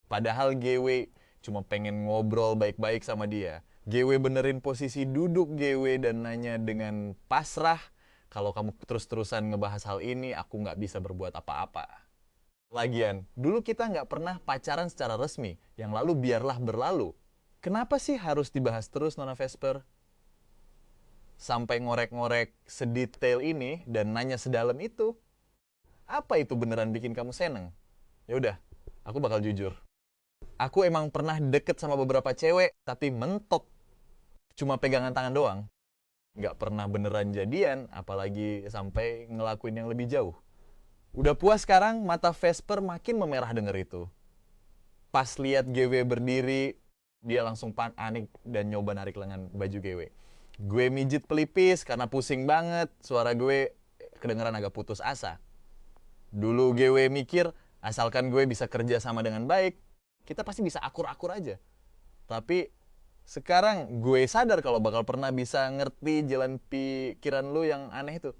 Padahal GW cuma pengen ngobrol baik-baik sama dia. GW benerin posisi duduk GW dan nanya dengan pasrah, kalau kamu terus-terusan ngebahas hal ini, aku nggak bisa berbuat apa-apa. Lagian, dulu kita nggak pernah pacaran secara resmi, yang lalu biarlah berlalu. Kenapa sih harus dibahas terus, Nona Vesper? Sampai ngorek-ngorek sedetail ini dan nanya sedalam itu. Apa itu beneran bikin kamu seneng? Ya udah, aku bakal jujur. Aku emang pernah deket sama beberapa cewek, tapi mentok. Cuma pegangan tangan doang. Nggak pernah beneran jadian, apalagi sampai ngelakuin yang lebih jauh. Udah puas sekarang, mata Vesper makin memerah denger itu. Pas lihat GW berdiri, dia langsung panik dan nyoba narik lengan baju GW. Gue mijit pelipis karena pusing banget, suara gue kedengeran agak putus asa. Dulu GW mikir, asalkan gue bisa kerja sama dengan baik, kita pasti bisa akur-akur aja. Tapi sekarang gue sadar kalau bakal pernah bisa ngerti jalan pikiran lu yang aneh itu.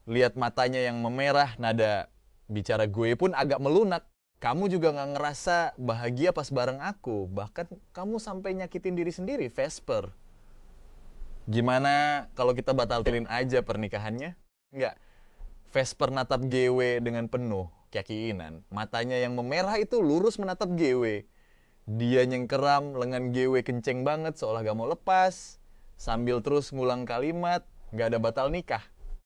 Lihat matanya yang memerah, nada bicara gue pun agak melunak. Kamu juga gak ngerasa bahagia pas bareng aku. Bahkan kamu sampai nyakitin diri sendiri, Vesper. Gimana kalau kita batalin aja pernikahannya? Enggak. Vesper natap GW dengan penuh keyakinan. Matanya yang memerah itu lurus menatap GW. Dia nyengkeram, lengan GW kenceng banget seolah gak mau lepas. Sambil terus ngulang kalimat, gak ada batal nikah.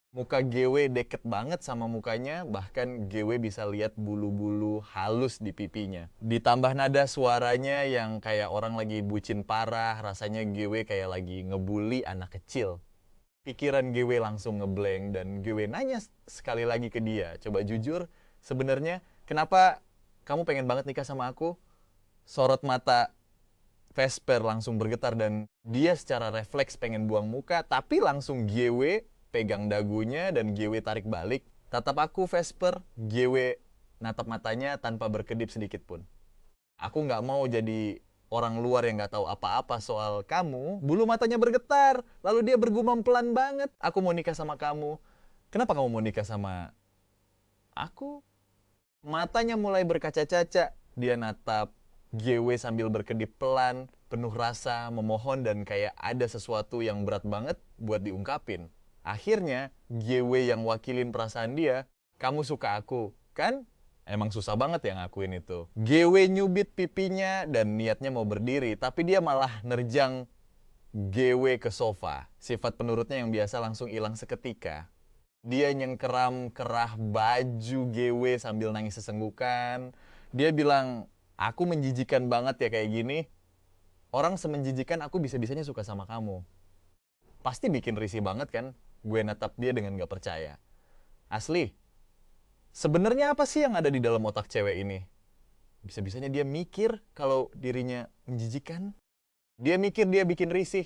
Muka GW deket banget sama mukanya, bahkan GW bisa lihat bulu-bulu halus di pipinya. Ditambah nada suaranya yang kayak orang lagi bucin parah, rasanya GW kayak lagi ngebully anak kecil. Pikiran GW langsung ngeblank dan GW nanya sekali lagi ke dia. Coba jujur, sebenarnya kenapa kamu pengen banget nikah sama aku? Sorot mata Vesper langsung bergetar dan dia secara refleks pengen buang muka, tapi langsung GW pegang dagunya dan GW tarik balik. Tatap aku Vesper, GW natap matanya tanpa berkedip sedikit pun. Aku nggak mau jadi orang luar yang nggak tahu apa-apa soal kamu. Bulu matanya bergetar, lalu dia bergumam pelan banget. Aku mau nikah sama kamu. Kenapa kamu mau nikah sama aku? Matanya mulai berkaca-caca. Dia natap GW sambil berkedip pelan, penuh rasa, memohon dan kayak ada sesuatu yang berat banget buat diungkapin. Akhirnya, GW yang wakilin perasaan dia, kamu suka aku, kan? Emang susah banget yang ngakuin itu. GW nyubit pipinya dan niatnya mau berdiri, tapi dia malah nerjang GW ke sofa. Sifat penurutnya yang biasa langsung hilang seketika. Dia nyengkeram kerah baju GW sambil nangis sesenggukan. Dia bilang, aku menjijikan banget ya kayak gini. Orang semenjijikan aku bisa-bisanya suka sama kamu. Pasti bikin risih banget kan? Gue natap dia dengan gak percaya. Asli, sebenarnya apa sih yang ada di dalam otak cewek ini? Bisa-bisanya dia mikir kalau dirinya menjijikan. Dia mikir dia bikin risih.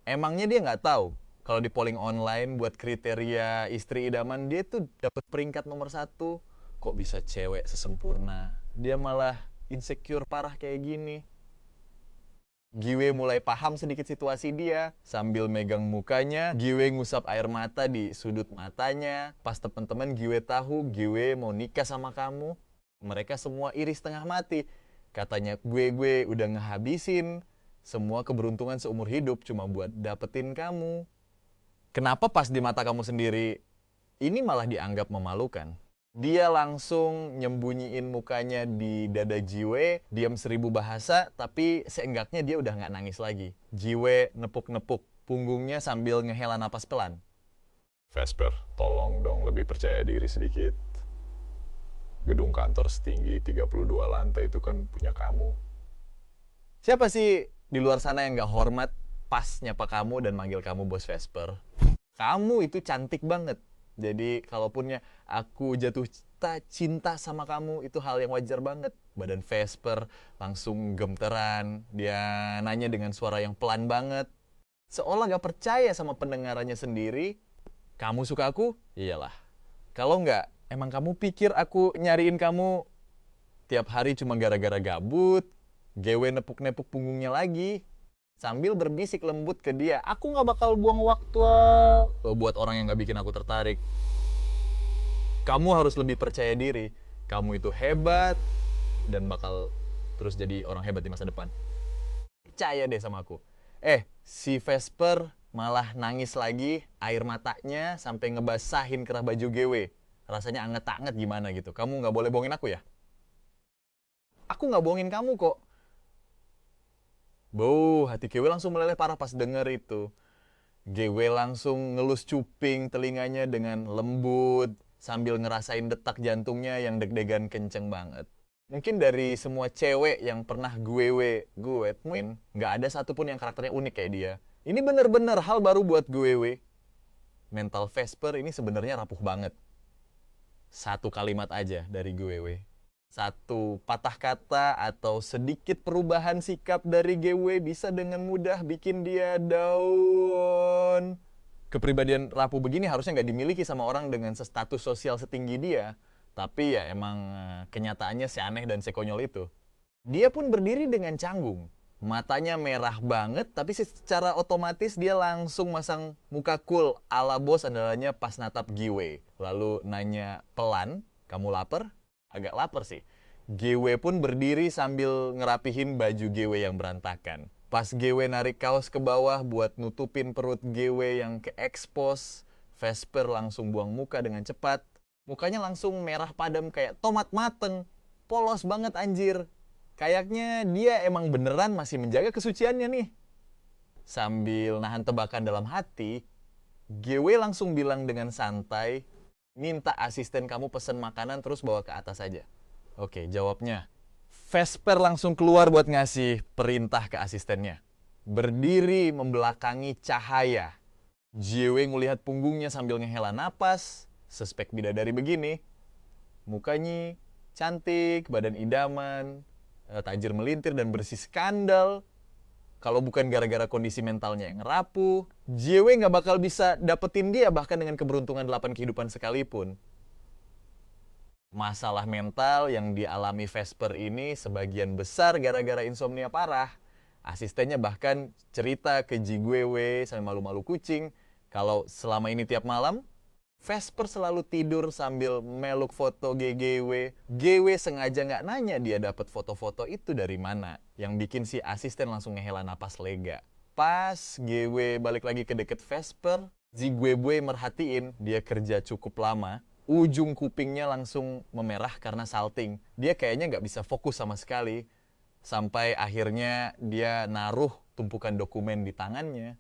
Emangnya dia nggak tahu kalau di polling online buat kriteria istri idaman dia tuh dapat peringkat nomor 1. Kok bisa cewek sesempurna? Dia malah insecure parah kayak gini. GW mulai paham sedikit situasi dia. Sambil megang mukanya, GW ngusap air mata di sudut matanya. Pas temen-temen GW tahu GW mau nikah sama kamu, mereka semua iri setengah mati. Katanya gue udah ngehabisin semua keberuntungan seumur hidup cuma buat dapetin kamu. Kenapa pas di mata kamu sendiri ini malah dianggap memalukan? Dia langsung nyembunyiin mukanya di dada Jiwe, diam 1000 bahasa, tapi seenggaknya dia udah nggak nangis lagi. Jiwe nepuk-nepuk punggungnya sambil ngehela napas pelan. Vesper, tolong dong lebih percaya diri sedikit. Gedung kantor setinggi 32 lantai itu kan punya kamu. Siapa sih di luar sana yang nggak hormat pas nyapa kamu dan manggil kamu Bos Vesper? Kamu itu cantik banget. Jadi kalaupun aku jatuh cinta sama kamu, itu hal yang wajar banget. Badan Vesper langsung gemeteran. Dia nanya dengan suara yang pelan banget. Seolah gak percaya sama pendengarannya sendiri. Kamu suka aku? Iyalah. Kalau enggak, emang kamu pikir aku nyariin kamu tiap hari cuma gara-gara gabut? GW nepuk-nepuk punggungnya lagi. Sambil berbisik lembut ke dia, aku gak bakal buang waktu buat orang yang gak bikin aku tertarik. Kamu harus lebih percaya diri. Kamu itu hebat dan bakal terus jadi orang hebat di masa depan. Percaya deh sama aku. Si Vesper malah nangis lagi, air matanya sampai ngebasahin kerah baju GW. Rasanya anget-anget gimana gitu. Kamu gak boleh bohongin aku ya? Aku gak bohongin kamu kok. Hati GW langsung meleleh parah pas denger itu. GW langsung ngelus cuping telinganya dengan lembut, sambil ngerasain detak jantungnya yang deg-degan kenceng banget. Mungkin dari semua cewek yang pernah gue temuin, nggak ada satupun yang karakternya unik kayak dia. Ini bener-bener hal baru buat gue. Mental Vesper ini sebenarnya rapuh banget. Satu kalimat aja dari gue. Satu patah kata atau sedikit perubahan sikap dari GW bisa dengan mudah bikin dia down. Kepribadian rapuh begini harusnya nggak dimiliki sama orang dengan status sosial setinggi dia. Tapi ya emang kenyataannya si aneh dan sekonyol itu. Dia pun berdiri dengan canggung. Matanya merah banget, tapi secara otomatis dia langsung masang muka cool ala bos andalanya pas natap Giwe. Lalu nanya pelan, kamu lapar? Agak lapar sih. Giwe pun berdiri sambil ngerapihin baju Giwe yang berantakan. Pas Giwe narik kaos ke bawah buat nutupin perut Giwe yang ke-expose, Vesper langsung buang muka dengan cepat. Mukanya langsung merah padam kayak tomat mateng. Polos banget anjir. Kayaknya dia emang beneran masih menjaga kesuciannya nih. Sambil nahan tebakan dalam hati, GW langsung bilang dengan santai, minta asisten kamu pesen makanan terus bawa ke atas aja. Oke, jawabnya. Vesper langsung keluar buat ngasih perintah ke asistennya. Berdiri membelakangi cahaya. GW ngelihat punggungnya sambil ngehela napas. Suspek bidadari begini. Mukanya cantik, badan idaman, tajir melintir dan bersih skandal. Kalau bukan gara-gara kondisi mentalnya yang rapuh, JW nggak bakal bisa dapetin dia bahkan dengan keberuntungan 8 kehidupan sekalipun. Masalah mental yang dialami Vesper ini sebagian besar gara-gara insomnia parah. Asistennya bahkan cerita ke JGW sampai malu-malu kucing kalau selama ini tiap malam Vesper selalu tidur sambil meluk foto GGW. GW sengaja nggak nanya dia dapat foto-foto itu dari mana. Yang bikin si asisten langsung ngehela napas lega. Pas GW balik lagi ke deket Vesper, GGW merhatiin dia kerja cukup lama. Ujung kupingnya langsung memerah karena salting. Dia kayaknya nggak bisa fokus sama sekali. Sampai akhirnya dia naruh tumpukan dokumen di tangannya.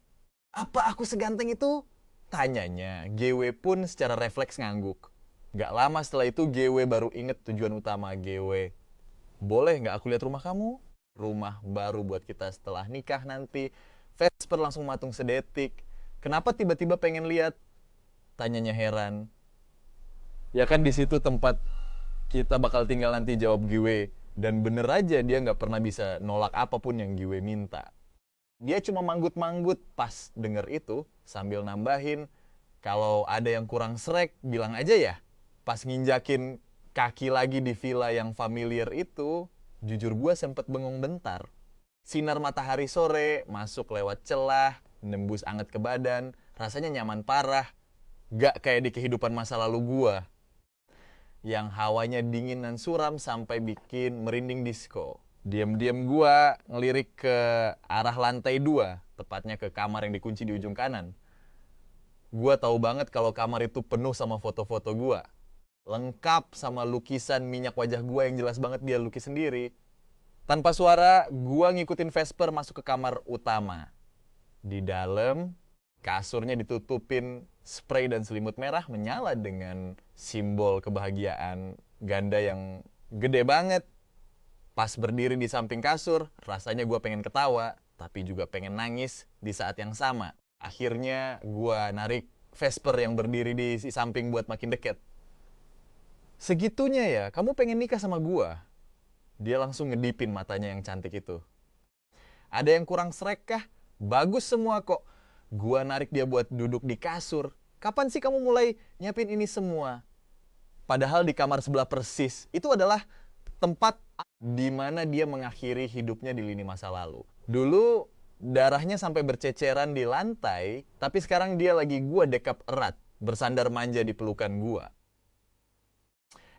Apa aku seganteng itu? Tanyanya, GW pun secara refleks ngangguk. Gak lama setelah itu GW baru inget tujuan utama GW. Boleh gak aku lihat rumah kamu? Rumah baru buat kita setelah nikah nanti. Vesper langsung matung sedetik. Kenapa tiba-tiba pengen lihat? Tanyanya heran. Ya kan di situ tempat kita bakal tinggal nanti, jawab GW. Dan bener aja dia gak pernah bisa nolak apapun yang GW minta. Dia cuma manggut-manggut pas denger itu sambil nambahin, kalau ada yang kurang srek bilang aja ya. Pas nginjakin kaki lagi di villa yang familiar itu, jujur gue sempet bengong bentar. Sinar matahari sore masuk lewat celah, nembus anget ke badan, rasanya nyaman parah. Gak kayak di kehidupan masa lalu gue, yang hawanya dingin dan suram sampai bikin merinding disco. Diam-diam gua ngelirik ke arah lantai 2, tepatnya ke kamar yang dikunci di ujung kanan. Gua tahu banget kalau kamar itu penuh sama foto-foto gua. Lengkap sama lukisan minyak wajah gua yang jelas banget dia lukis sendiri. Tanpa suara, gua ngikutin Vesper masuk ke kamar utama. Di dalam, kasurnya ditutupin spray dan selimut merah menyala dengan simbol kebahagiaan ganda yang gede banget. Pas berdiri di samping kasur, rasanya gue pengen ketawa, tapi juga pengen nangis di saat yang sama. Akhirnya gue narik Vesper yang berdiri di samping buat makin deket. Segitunya ya, kamu pengen nikah sama gue? Dia langsung ngedipin matanya yang cantik itu. Ada yang kurang srek kah? Bagus semua kok. Gue narik dia buat duduk di kasur. Kapan sih kamu mulai nyiapin ini semua? Padahal di kamar sebelah persis, itu adalah tempat di mana dia mengakhiri hidupnya di lini masa lalu. Dulu darahnya sampai berceceran di lantai, tapi sekarang dia lagi gua dekap erat, bersandar manja di pelukan gua.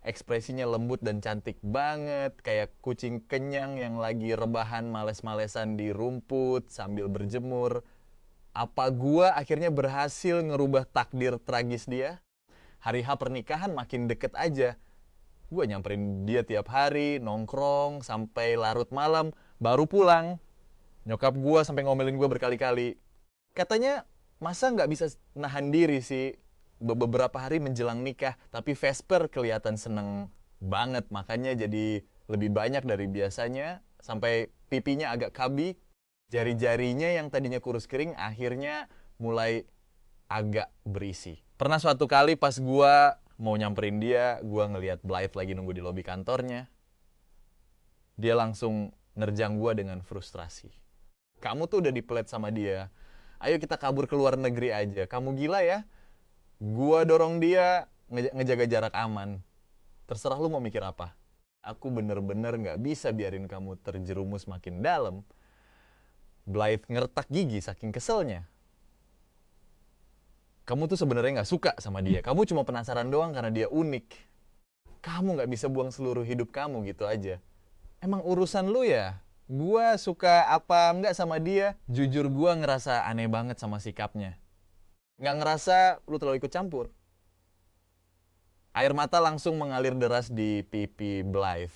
Ekspresinya lembut dan cantik banget, kayak kucing kenyang yang lagi rebahan males-malesan di rumput sambil berjemur. Apa gua akhirnya berhasil ngerubah takdir tragis dia? Hari H pernikahan makin deket aja. Gue nyamperin dia tiap hari, nongkrong, sampai larut malam, baru pulang. Nyokap gue sampai ngomelin gue berkali-kali. Katanya, masa nggak bisa nahan diri sih beberapa hari menjelang nikah, tapi Vesper kelihatan seneng banget, makanya jadi lebih banyak dari biasanya, sampai pipinya agak kabi, jari-jarinya yang tadinya kurus kering, akhirnya mulai agak berisi. Pernah suatu kali pas gue mau nyamperin dia, gue ngeliat Blythe lagi nunggu di lobi kantornya. Dia langsung nerjang gue dengan frustrasi. Kamu tuh udah dipelet sama dia. Ayo kita kabur ke luar negeri aja. Kamu gila ya? Gua dorong dia ngejaga jarak aman. Terserah lu mau mikir apa. Aku bener-bener gak bisa biarin kamu terjerumus makin dalam. Blythe ngertak gigi saking keselnya. Kamu tuh sebenarnya gak suka sama dia. Kamu cuma penasaran doang karena dia unik. Kamu gak bisa buang seluruh hidup kamu gitu aja. Emang urusan lu ya? Gua suka apa enggak sama dia? Jujur gua ngerasa aneh banget sama sikapnya. Nggak ngerasa lu terlalu ikut campur. Air mata langsung mengalir deras di pipi Blythe.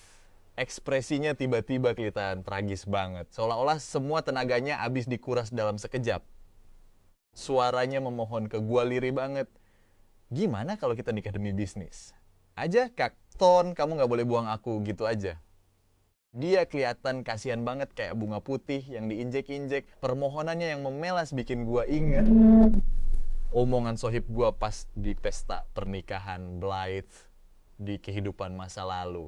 Ekspresinya tiba-tiba kelihatan tragis banget. Seolah-olah semua tenaganya habis dikuras dalam sekejap. Suaranya memohon ke gua lirih banget. Gimana kalau kita nikah demi bisnis? Aja Kak, Ton, kamu nggak boleh buang aku gitu aja. Dia kelihatan kasihan banget kayak bunga putih yang diinjek-injek. Permohonannya yang memelas bikin gua inget omongan sohib gua pas di pesta pernikahan Blythe di kehidupan masa lalu.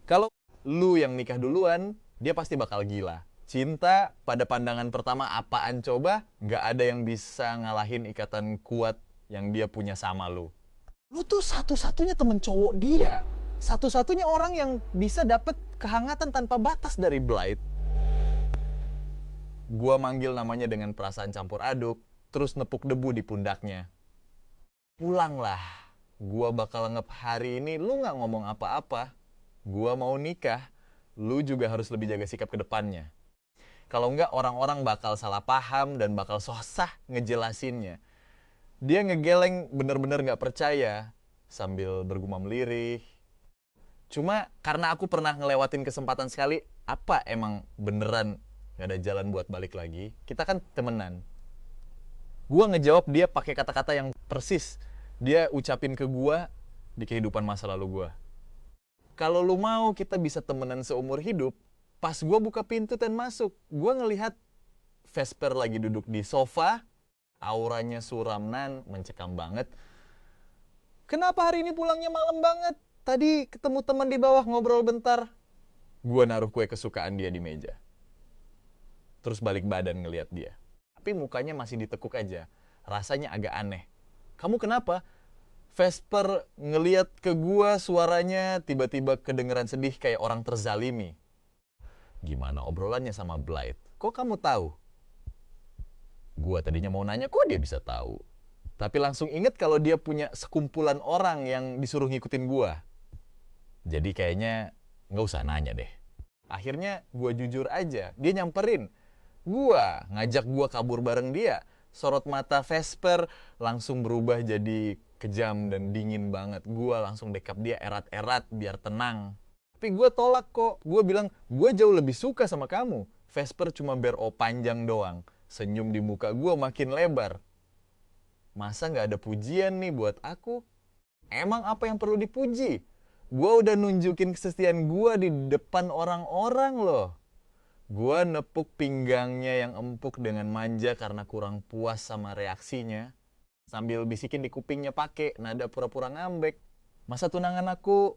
Kalau lu yang nikah duluan, dia pasti bakal gila. Cinta pada pandangan pertama apaan coba? Nggak ada yang bisa ngalahin ikatan kuat yang dia punya sama lu. Lu tuh satu-satunya temen cowok dia. Satu-satunya orang yang bisa dapet kehangatan tanpa batas dari Blythe. Gua manggil namanya dengan perasaan campur aduk. Terus nepuk debu di pundaknya. Pulanglah. Gua bakal ngep hari ini, lu gak ngomong apa-apa. Gua mau nikah, lu juga harus lebih jaga sikap ke depannya. Kalau enggak, orang-orang bakal salah paham dan bakal susah ngejelasinnya. Dia ngegeleng bener-bener gak percaya, sambil bergumam lirih. Cuma karena aku pernah ngelewatin kesempatan sekali, apa emang beneran gak ada jalan buat balik lagi? Kita kan temenan. Gua ngejawab dia pakai kata-kata yang persis dia ucapin ke gua di kehidupan masa lalu gua. Kalau lu mau kita bisa temenan seumur hidup. Pas gua buka pintu dan masuk, gua ngelihat Vesper lagi duduk di sofa, auranya suram nan, mencekam banget. Kenapa hari ini pulangnya malam banget? Tadi ketemu teman di bawah ngobrol bentar. Gua naruh kue kesukaan dia di meja. Terus balik badan ngelihat dia. Tapi mukanya masih ditekuk aja. Rasanya agak aneh. Kamu kenapa? Vesper ngeliat ke gua, suaranya tiba-tiba kedengeran sedih kayak orang terzalimi. Gimana obrolannya sama Blythe? Kok kamu tahu? Gua tadinya mau nanya, kok dia bisa tahu? Tapi langsung inget kalau dia punya sekumpulan orang yang disuruh ngikutin gua. Jadi kayaknya nggak usah nanya deh. Akhirnya gua jujur aja. Dia nyamperin. Gua ngajak gua kabur bareng dia. Sorot mata Vesper langsung berubah jadi kejam dan dingin banget. Gua langsung dekap dia erat-erat biar tenang. Tapi gua tolak kok. Gua bilang, gua jauh lebih suka sama kamu. Vesper cuma bero panjang doang. Senyum di muka gua makin lebar. Masa nggak ada pujian nih buat aku? Emang apa yang perlu dipuji? Gua udah nunjukin kesetiaan gua di depan orang-orang loh. Gua nepuk pinggangnya yang empuk dengan manja karena kurang puas sama reaksinya. Sambil bisikin di kupingnya pakai nada pura-pura ngambek. Masa tunangan aku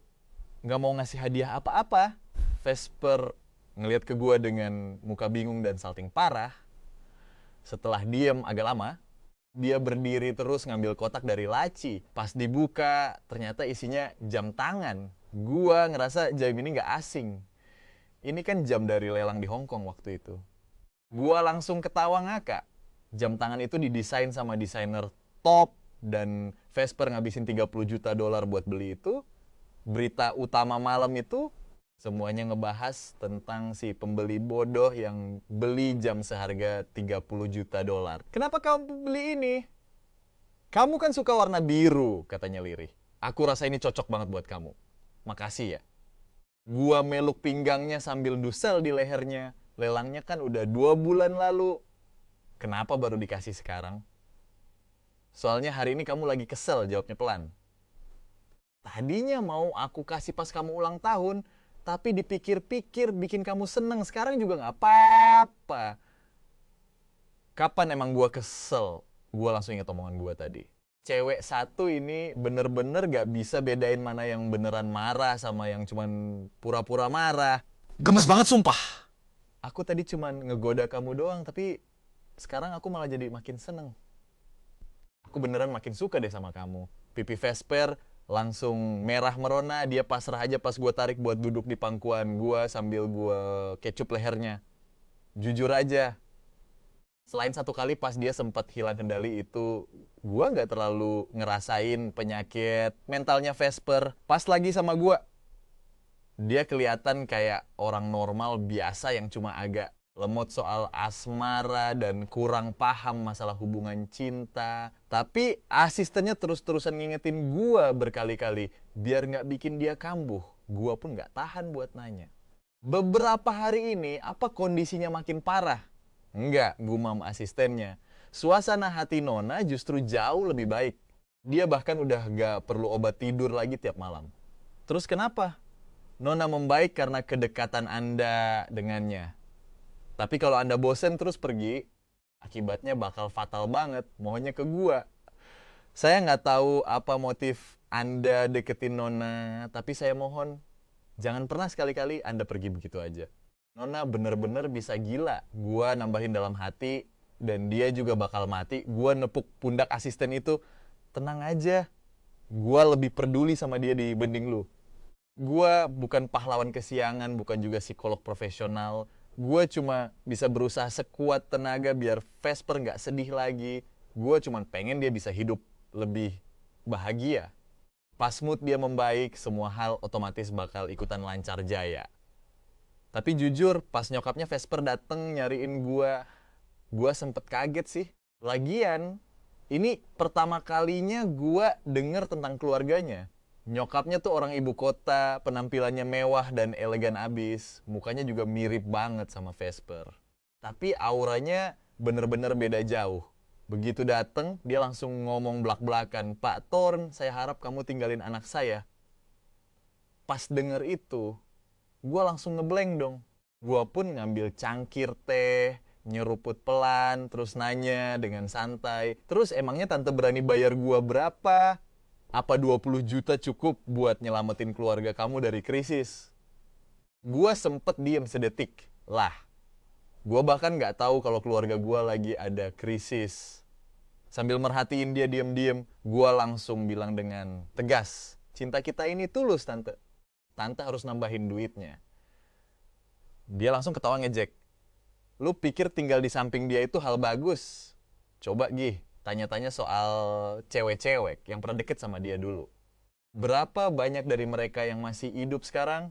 nggak mau ngasih hadiah apa-apa? Vesper ngeliat ke gua dengan muka bingung dan salting parah. Setelah diem agak lama, dia berdiri terus ngambil kotak dari laci. Pas dibuka, ternyata isinya jam tangan. Gua ngerasa jam ini nggak asing. Ini kan jam dari lelang di Hong Kong waktu itu. Gua langsung ketawa ngakak. Jam tangan itu didesain sama desainer top dan Vesper ngabisin 30 juta dolar buat beli itu. Berita utama malam itu semuanya ngebahas tentang si pembeli bodoh yang beli jam seharga 30 juta dolar. Kenapa kamu beli ini? Kamu kan suka warna biru, katanya lirih. Aku rasa ini cocok banget buat kamu. Makasih ya. Gua meluk pinggangnya sambil dusel di lehernya. Lelangnya kan udah 2 bulan lalu. Kenapa baru dikasih sekarang? Soalnya hari ini kamu lagi kesel, jawabnya pelan. Tadinya mau aku kasih pas kamu ulang tahun, tapi dipikir-pikir bikin kamu seneng. Sekarang juga gak apa-apa. Kapan emang gua kesel? Gua langsung ingat omongan gua tadi. Cewek satu ini bener-bener gak bisa bedain mana yang beneran marah sama yang cuman pura-pura marah. Gemes banget sumpah. Aku tadi cuman ngegoda kamu doang, tapi sekarang aku malah jadi makin seneng. Aku beneran makin suka deh sama kamu. Pipi Vesper langsung merah merona, dia pasrah aja pas gue tarik buat duduk di pangkuan gue sambil gue kecup lehernya. Jujur aja, selain satu kali pas dia sempat hilang kendali itu, gue nggak terlalu ngerasain penyakit mentalnya Vesper. Pas lagi sama gue, dia kelihatan kayak orang normal biasa yang cuma agak lemot soal asmara dan kurang paham masalah hubungan cinta. Tapi asistennya terus-terusan ngingetin gua berkali-kali biar nggak bikin dia kambuh. Gua pun nggak tahan buat nanya. Beberapa hari ini apa kondisinya makin parah? Enggak, gumam asistennya. Suasana hati Nona justru jauh lebih baik. Dia bahkan udah nggak perlu obat tidur lagi tiap malam. Terus kenapa? Nona membaik karena kedekatan Anda dengannya. Tapi kalau Anda bosen terus pergi, akibatnya bakal fatal banget. Mohonnya ke gua. Saya nggak tahu apa motif Anda deketin Nona, tapi saya mohon, jangan pernah sekali-kali Anda pergi begitu aja. Nona bener-bener bisa gila. Gua nambahin dalam hati, dan dia juga bakal mati. Gua nepuk pundak asisten itu, tenang aja. Gua lebih peduli sama dia dibanding lu. Gua bukan pahlawan kesiangan, bukan juga psikolog profesional. Gue cuma bisa berusaha sekuat tenaga biar Vesper nggak sedih lagi. Gue cuma pengen dia bisa hidup lebih bahagia. Pas mood dia membaik, semua hal otomatis bakal ikutan lancar jaya. Tapi jujur, pas nyokapnya Vesper dateng nyariin gue sempet kaget sih. Lagian, ini pertama kalinya gue denger tentang keluarganya. Nyokapnya tuh orang ibu kota, penampilannya mewah dan elegan abis. Mukanya juga mirip banget sama Vesper. Tapi auranya bener-bener beda jauh. Begitu dateng, dia langsung ngomong belak-belakan, "Pak Thorn, saya harap kamu tinggalin anak saya." Pas denger itu, gue langsung ngeblank dong. Gue pun ngambil cangkir teh, nyeruput pelan, terus nanya dengan santai. Terus emangnya tante berani bayar gue berapa? Apa 20 juta cukup buat nyelamatin keluarga kamu dari krisis? Gua sempet diem sedetik. Lah, gua bahkan nggak tahu kalau keluarga gua lagi ada krisis. Sambil merhatiin dia diem-diem, gua langsung bilang dengan tegas, "Cinta kita ini tulus, Tante. Tante harus nambahin duitnya." Dia langsung ketawa ngejek. "Lu pikir tinggal di samping dia itu hal bagus? Coba Gih, tanya-tanya soal cewek-cewek yang pernah deket sama dia dulu. Berapa banyak dari mereka yang masih hidup sekarang?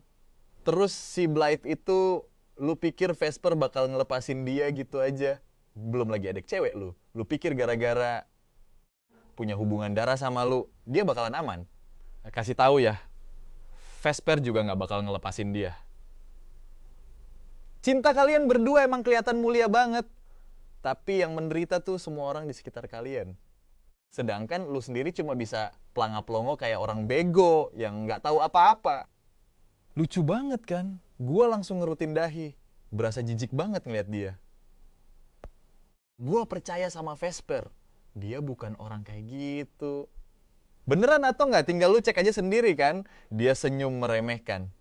Terus si Blythe itu, lu pikir Vesper bakal ngelepasin dia gitu aja? Belum lagi adik cewek lu. Lu pikir gara-gara punya hubungan darah sama lu, dia bakalan aman? Kasih tahu ya, Vesper juga nggak bakal ngelepasin dia. Cinta kalian berdua emang kelihatan mulia banget. Tapi yang menderita tuh semua orang di sekitar kalian. Sedangkan lu sendiri cuma bisa pelangap-pelongo kayak orang bego yang nggak tahu apa-apa. Lucu banget kan? Gua langsung ngerutin dahi. Berasa jijik banget ngeliat dia. Gua percaya sama Vesper. Dia bukan orang kayak gitu. Beneran atau nggak? Tinggal lu cek aja sendiri kan? Dia senyum meremehkan.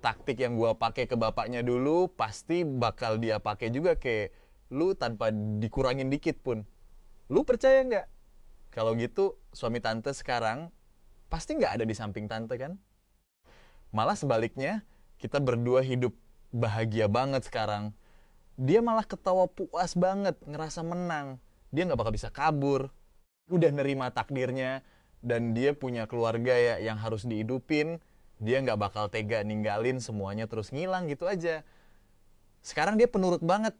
Taktik yang gua pakai ke bapaknya dulu pasti bakal dia pakai juga ke lu tanpa dikurangin dikit pun. Lu percaya nggak? Kalau gitu, suami tante sekarang pasti nggak ada di samping tante kan? Malah sebaliknya, kita berdua hidup bahagia banget sekarang. Dia malah ketawa puas banget, ngerasa menang. Dia nggak bakal bisa kabur. Udah nerima takdirnya, dan dia punya keluarga ya yang harus dihidupin. Dia nggak bakal tega ninggalin semuanya terus ngilang gitu aja. Sekarang dia penurut banget.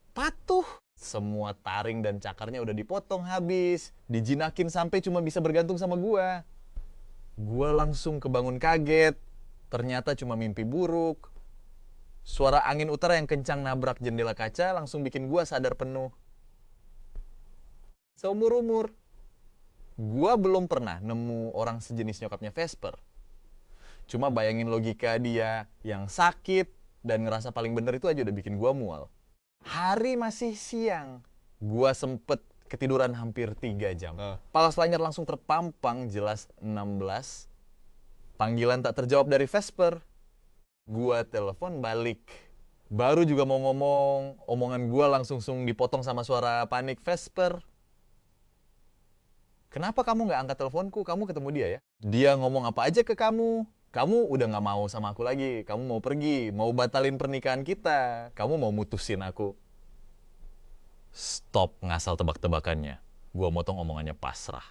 Patuh. Semua taring dan cakarnya udah dipotong habis. Dijinakin sampai cuma bisa bergantung sama gua. Gua langsung kebangun kaget. Ternyata cuma mimpi buruk. Suara angin utara yang kencang nabrak jendela kaca langsung bikin gua sadar penuh. Seumur-umur, gua belum pernah nemu orang sejenis nyokapnya Vesper. Cuma bayangin logika dia yang sakit dan ngerasa paling bener itu aja udah bikin gua mual. Hari masih siang, gua sempet ketiduran hampir 3 jam. Pulse liner langsung terpampang jelas 16. Panggilan tak terjawab dari Vesper. Gua telepon balik. Baru juga mau ngomong, omongan gue langsung dipotong sama suara panik. Vesper, kenapa kamu nggak angkat teleponku? Kamu ketemu dia ya? Dia ngomong apa aja ke kamu? Kamu udah nggak mau sama aku lagi. Kamu mau pergi, mau batalin pernikahan kita. Kamu mau mutusin aku. Stop ngasal tebak-tebakannya. Gua motong omongannya pasrah.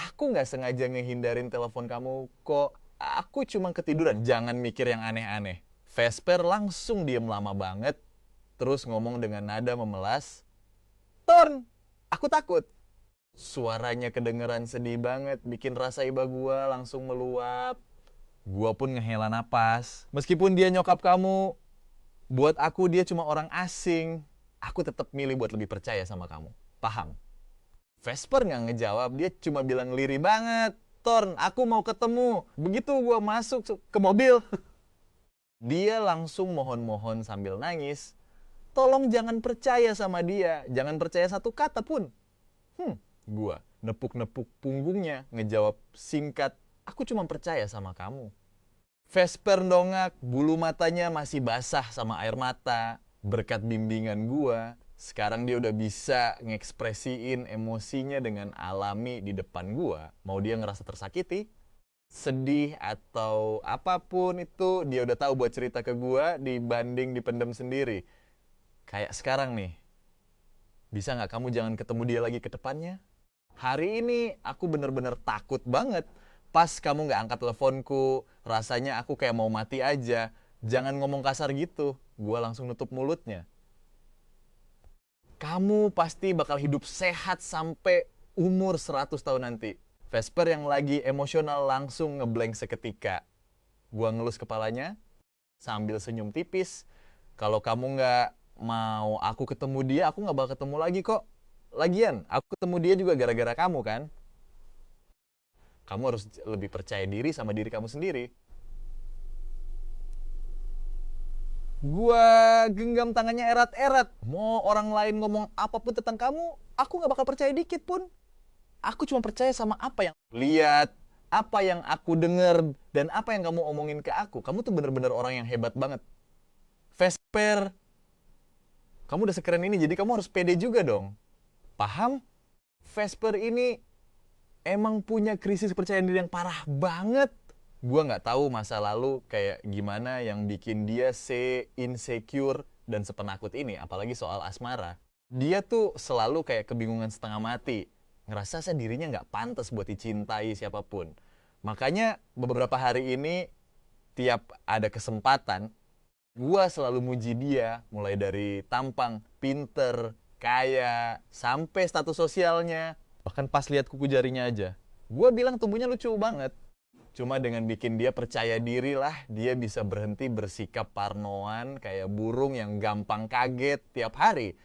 Aku nggak sengaja ngehindarin telepon kamu kok. Aku cuma ketiduran. Jangan mikir yang aneh-aneh. Vesper langsung diem lama banget. Terus ngomong dengan nada memelas. Ton, aku takut. Suaranya kedengeran sedih banget, bikin rasa iba gua langsung meluap. Gua pun ngehela napas. Meskipun dia nyokap kamu, buat aku dia cuma orang asing. Aku tetap milih buat lebih percaya sama kamu. Paham? Vesper nggak ngejawab, dia cuma bilang lirih banget. Torn, aku mau ketemu. Begitu gua masuk ke mobil, dia langsung mohon-mohon sambil nangis. Tolong jangan percaya sama dia, jangan percaya satu kata pun. Gua nepuk-nepuk punggungnya, ngejawab singkat, aku cuma percaya sama kamu. Vesper dongak, bulu matanya masih basah sama air mata. Berkat bimbingan gua, sekarang dia udah bisa ngekspresiin emosinya dengan alami di depan gua. Mau dia ngerasa tersakiti, sedih atau apapun itu, dia udah tahu buat cerita ke gua dibanding dipendam sendiri. Kayak sekarang nih, bisa nggak kamu jangan ketemu dia lagi ke depannya? Hari ini aku bener-bener takut banget. Pas kamu nggak angkat teleponku, rasanya aku kayak mau mati aja. Jangan ngomong kasar gitu. Gua langsung nutup mulutnya. Kamu pasti bakal hidup sehat sampai umur 100 tahun nanti. Vesper yang lagi emosional langsung ngeblank seketika. Gua ngelus kepalanya sambil senyum tipis. Kalau kamu nggak mau aku ketemu dia, aku nggak bakal ketemu lagi kok. Lagian, aku ketemu dia juga gara-gara kamu kan? Kamu harus lebih percaya diri sama diri kamu sendiri. Gua genggam tangannya erat-erat. Mau orang lain ngomong apapun tentang kamu, aku nggak bakal percaya dikit pun. Aku cuma percaya sama apa yang lihat, apa yang aku denger, dan apa yang kamu omongin ke aku. Kamu tuh bener-bener orang yang hebat banget. Vesper, kamu udah sekeren ini, jadi kamu harus pede juga dong. Paham? Vesper ini emang punya krisis kepercayaan diri yang parah banget. Gua nggak tahu masa lalu kayak gimana yang bikin dia insecure dan sepenakut ini, apalagi soal asmara. Dia tuh selalu kayak kebingungan setengah mati. Ngerasa dirinya nggak pantas buat dicintai siapapun. Makanya beberapa hari ini, tiap ada kesempatan, gua selalu muji dia, mulai dari tampang, pinter, kaya, sampai status sosialnya. Bahkan pas lihat kuku jarinya aja. Gue bilang tumbuhnya lucu banget. Cuma dengan bikin dia percaya diri lah, dia bisa berhenti bersikap parnoan kayak burung yang gampang kaget tiap hari.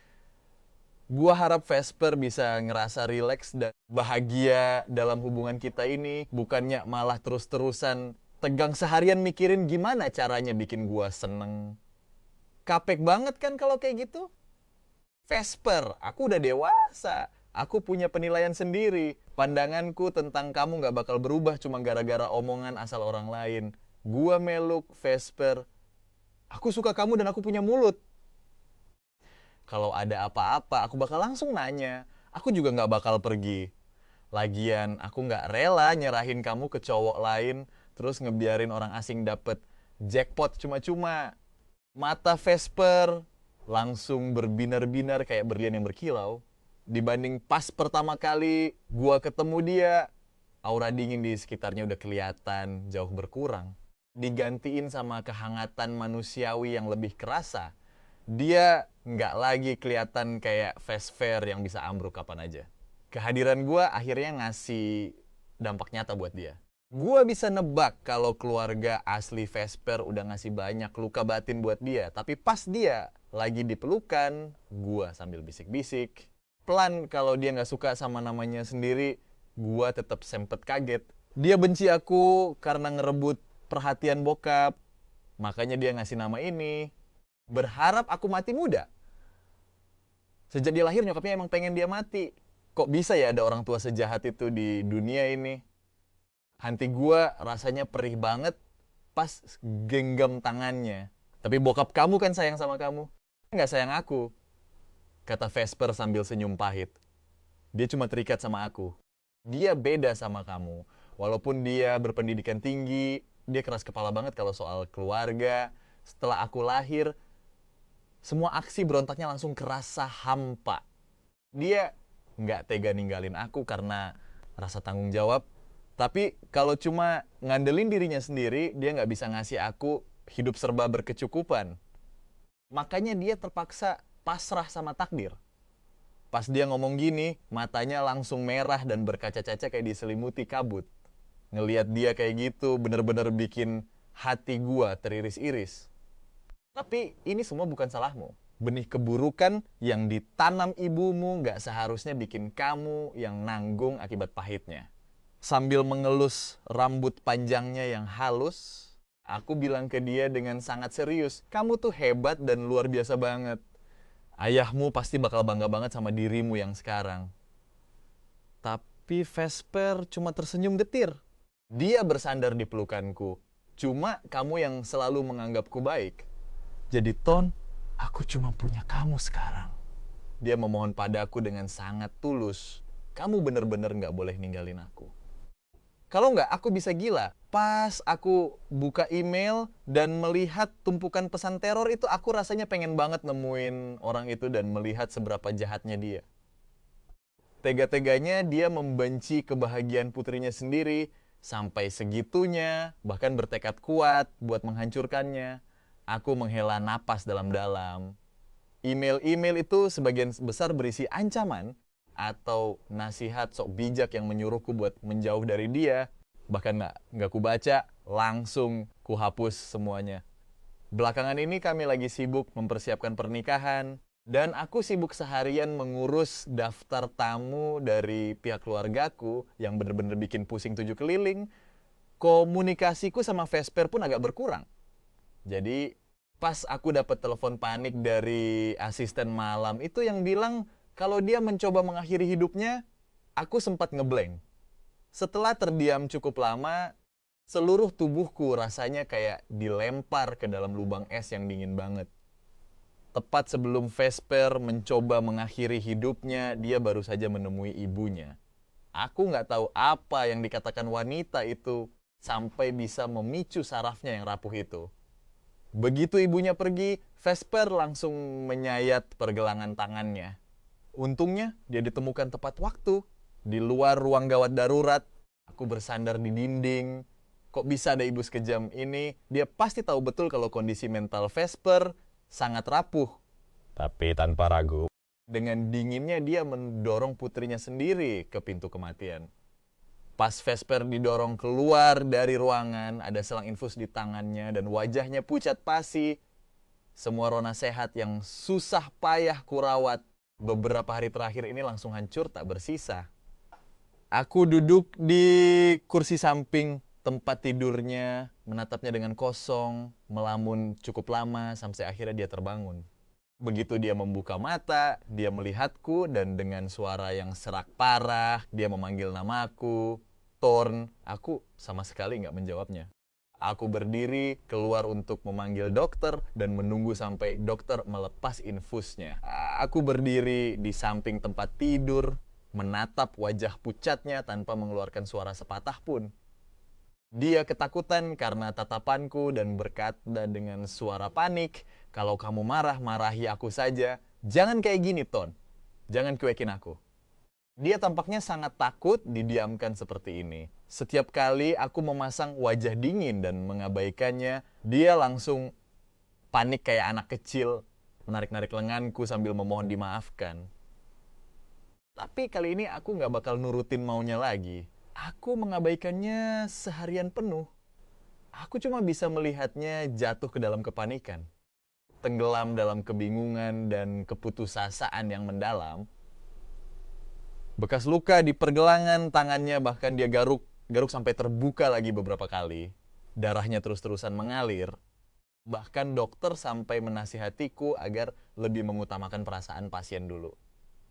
Gue harap Vesper bisa ngerasa rileks dan bahagia dalam hubungan kita ini. Bukannya malah terus-terusan tegang seharian mikirin gimana caranya bikin gue seneng. Kapek banget kan kalau kayak gitu? Vesper, aku udah dewasa. Aku punya penilaian sendiri. Pandanganku tentang kamu gak bakal berubah cuma gara-gara omongan asal orang lain. Gua meluk, Vesper. Aku suka kamu dan aku punya mulut. Kalau ada apa-apa, aku bakal langsung nanya. Aku juga gak bakal pergi. Lagian, aku gak rela nyerahin kamu ke cowok lain, terus ngebiarin orang asing dapet jackpot cuma-cuma. Mata Vesper langsung berbinar-binar kayak berlian yang berkilau. Dibanding pas pertama kali gua ketemu dia, aura dingin di sekitarnya udah kelihatan jauh berkurang. Digantiin sama kehangatan manusiawi yang lebih kerasa. Dia nggak lagi kelihatan kayak Vesper yang bisa ambruk kapan aja. Kehadiran gua akhirnya ngasih dampak nyata buat dia. Gua bisa nebak kalau keluarga asli Vesper udah ngasih banyak luka batin buat dia. Tapi pas dia lagi dipelukan, gua sambil bisik-bisik. Pelan kalau dia nggak suka sama namanya sendiri, gua tetap sempet kaget. Dia benci aku karena ngerebut perhatian bokap. Makanya dia ngasih nama ini. Berharap aku mati muda. Sejak dia lahir nyokapnya emang pengen dia mati. Kok bisa ya ada orang tua sejahat itu di dunia ini? Hati gue rasanya perih banget pas genggam tangannya. Tapi bokap kamu kan sayang sama kamu. Nggak sayang aku, kata Vesper sambil senyum pahit. Dia cuma terikat sama aku. Dia beda sama kamu. Walaupun dia berpendidikan tinggi, dia keras kepala banget kalau soal keluarga. Setelah aku lahir, semua aksi berontaknya langsung kerasa hampa. Dia nggak tega ninggalin aku karena rasa tanggung jawab. Tapi kalau cuma ngandelin dirinya sendiri, dia nggak bisa ngasih aku hidup serba berkecukupan. Makanya dia terpaksa pasrah sama takdir. Pas dia ngomong gini, matanya langsung merah dan berkaca-kaca kayak diselimuti kabut. Ngeliat dia kayak gitu bener-bener bikin hati gua teriris-iris. Tapi ini semua bukan salahmu. Benih keburukan yang ditanam ibumu gak seharusnya bikin kamu yang nanggung akibat pahitnya. Sambil mengelus rambut panjangnya yang halus, aku bilang ke dia dengan sangat serius, kamu tuh hebat dan luar biasa banget. Ayahmu pasti bakal bangga banget sama dirimu yang sekarang. Tapi Vesper cuma tersenyum getir. Dia bersandar di pelukanku. Cuma kamu yang selalu menganggapku baik. Jadi Ton, aku cuma punya kamu sekarang. Dia memohon padaku dengan sangat tulus. Kamu bener-bener gak boleh ninggalin aku. Kalau nggak, aku bisa gila. Pas aku buka email dan melihat tumpukan pesan teror itu, aku rasanya pengen banget nemuin orang itu dan melihat seberapa jahatnya dia. Tega-teganya dia membenci kebahagiaan putrinya sendiri, sampai segitunya, bahkan bertekad kuat buat menghancurkannya. Aku menghela napas dalam-dalam. Email-email itu sebagian besar berisi ancaman, atau nasihat sok bijak yang menyuruhku buat menjauh dari dia. Bahkan nggak kubaca, langsung kuhapus semuanya. Belakangan ini kami lagi sibuk mempersiapkan pernikahan, dan aku sibuk seharian mengurus daftar tamu dari pihak keluargaku yang bener-bener bikin pusing 7 keliling. Komunikasiku sama Vesper pun agak berkurang. Jadi pas aku dapat telepon panik dari asisten malam itu yang bilang kalau dia mencoba mengakhiri hidupnya, aku sempat ngeblank. Setelah terdiam cukup lama, seluruh tubuhku rasanya kayak dilempar ke dalam lubang es yang dingin banget. Tepat sebelum Vesper mencoba mengakhiri hidupnya, dia baru saja menemui ibunya. Aku nggak tahu apa yang dikatakan wanita itu sampai bisa memicu sarafnya yang rapuh itu. Begitu ibunya pergi, Vesper langsung menyayat pergelangan tangannya. Untungnya dia ditemukan tepat waktu. Di luar ruang gawat darurat, aku bersandar di dinding. Kok bisa ada ibu sekejam ini? Dia pasti tahu betul kalau kondisi mental Vesper sangat rapuh. Tapi tanpa ragu, Dengan dinginnya dia mendorong putrinya sendiri ke pintu kematian. Pas Vesper didorong keluar dari ruangan, ada selang infus di tangannya dan wajahnya pucat pasi. Semua rona sehat yang susah payah kurawat beberapa hari terakhir ini langsung hancur tak bersisa. Aku duduk di kursi samping tempat tidurnya, menatapnya dengan kosong, melamun cukup lama sampai akhirnya dia terbangun. Begitu dia membuka mata, dia melihatku dan dengan suara yang serak parah, dia memanggil namaku, Thorn. Aku sama sekali nggak menjawabnya. Aku berdiri, keluar untuk memanggil dokter dan menunggu sampai dokter melepas infusnya. Aku berdiri di samping tempat tidur, menatap wajah pucatnya tanpa mengeluarkan suara sepatah pun. Dia ketakutan karena tatapanku dan berkata dengan suara panik, kalau kamu marah, marahi aku saja. Jangan kayak gini, Ton. Jangan cuekin aku. Dia tampaknya sangat takut didiamkan seperti ini. Setiap kali aku memasang wajah dingin dan mengabaikannya, dia langsung panik kayak anak kecil, menarik-narik lenganku sambil memohon dimaafkan. Tapi kali ini aku nggak bakal nurutin maunya lagi. Aku mengabaikannya seharian penuh. Aku cuma bisa melihatnya jatuh ke dalam kepanikan. Tenggelam dalam kebingungan dan keputusasaan yang mendalam. Bekas luka di pergelangan tangannya, bahkan dia garuk sampai terbuka lagi beberapa kali. Darahnya terus-terusan mengalir. Bahkan dokter sampai menasihatiku agar lebih mengutamakan perasaan pasien dulu.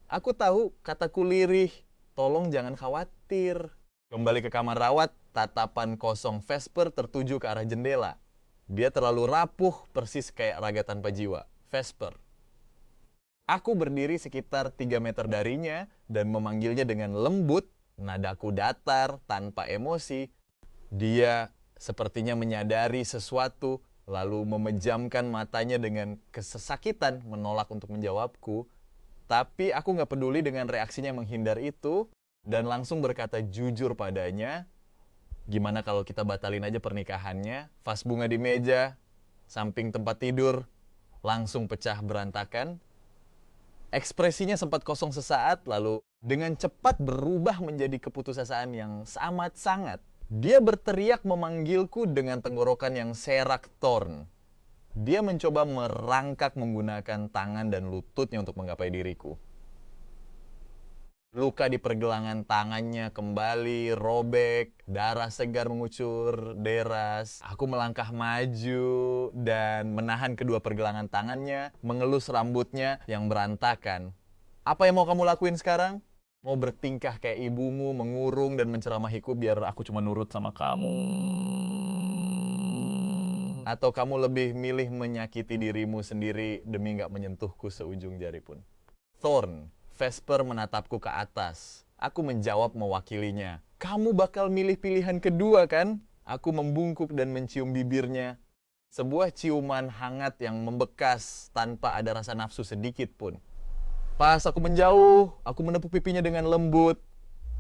Aku tahu kataku lirih, tolong jangan khawatir. Kembali ke kamar rawat, tatapan kosong Vesper tertuju ke arah jendela. Dia terlalu rapuh, persis kayak raga tanpa jiwa. Vesper. Aku berdiri sekitar 3 meter darinya dan memanggilnya dengan lembut, nadaku datar, tanpa emosi. Dia sepertinya menyadari sesuatu, lalu memejamkan matanya dengan kesesakitan menolak untuk menjawabku. Tapi aku nggak peduli dengan reaksinya yang menghindar itu, dan langsung berkata jujur padanya, gimana kalau kita batalin aja pernikahannya? Vas bunga di meja, samping tempat tidur, langsung pecah berantakan. Ekspresinya sempat kosong sesaat, lalu dengan cepat berubah menjadi keputusasaan yang amat sangat. Dia berteriak memanggilku dengan tenggorokan yang serak Thorn. Dia mencoba merangkak menggunakan tangan dan lututnya untuk menggapai diriku. Luka di pergelangan tangannya kembali robek, darah segar mengucur deras. Aku melangkah maju dan menahan kedua pergelangan tangannya, mengelus rambutnya yang berantakan. Apa yang mau kamu lakuin sekarang? Mau bertingkah kayak ibumu, mengurung dan menceramahiku biar aku cuma nurut sama kamu? Atau kamu lebih milih menyakiti dirimu sendiri demi nggak menyentuhku seujung jari pun? Thorn, Vesper menatapku ke atas. Aku menjawab mewakilinya. Kamu bakal milih pilihan kedua kan? Aku membungkuk dan mencium bibirnya. Sebuah ciuman hangat yang membekas tanpa ada rasa nafsu sedikit pun. Pas aku menjauh, aku menepuk pipinya dengan lembut.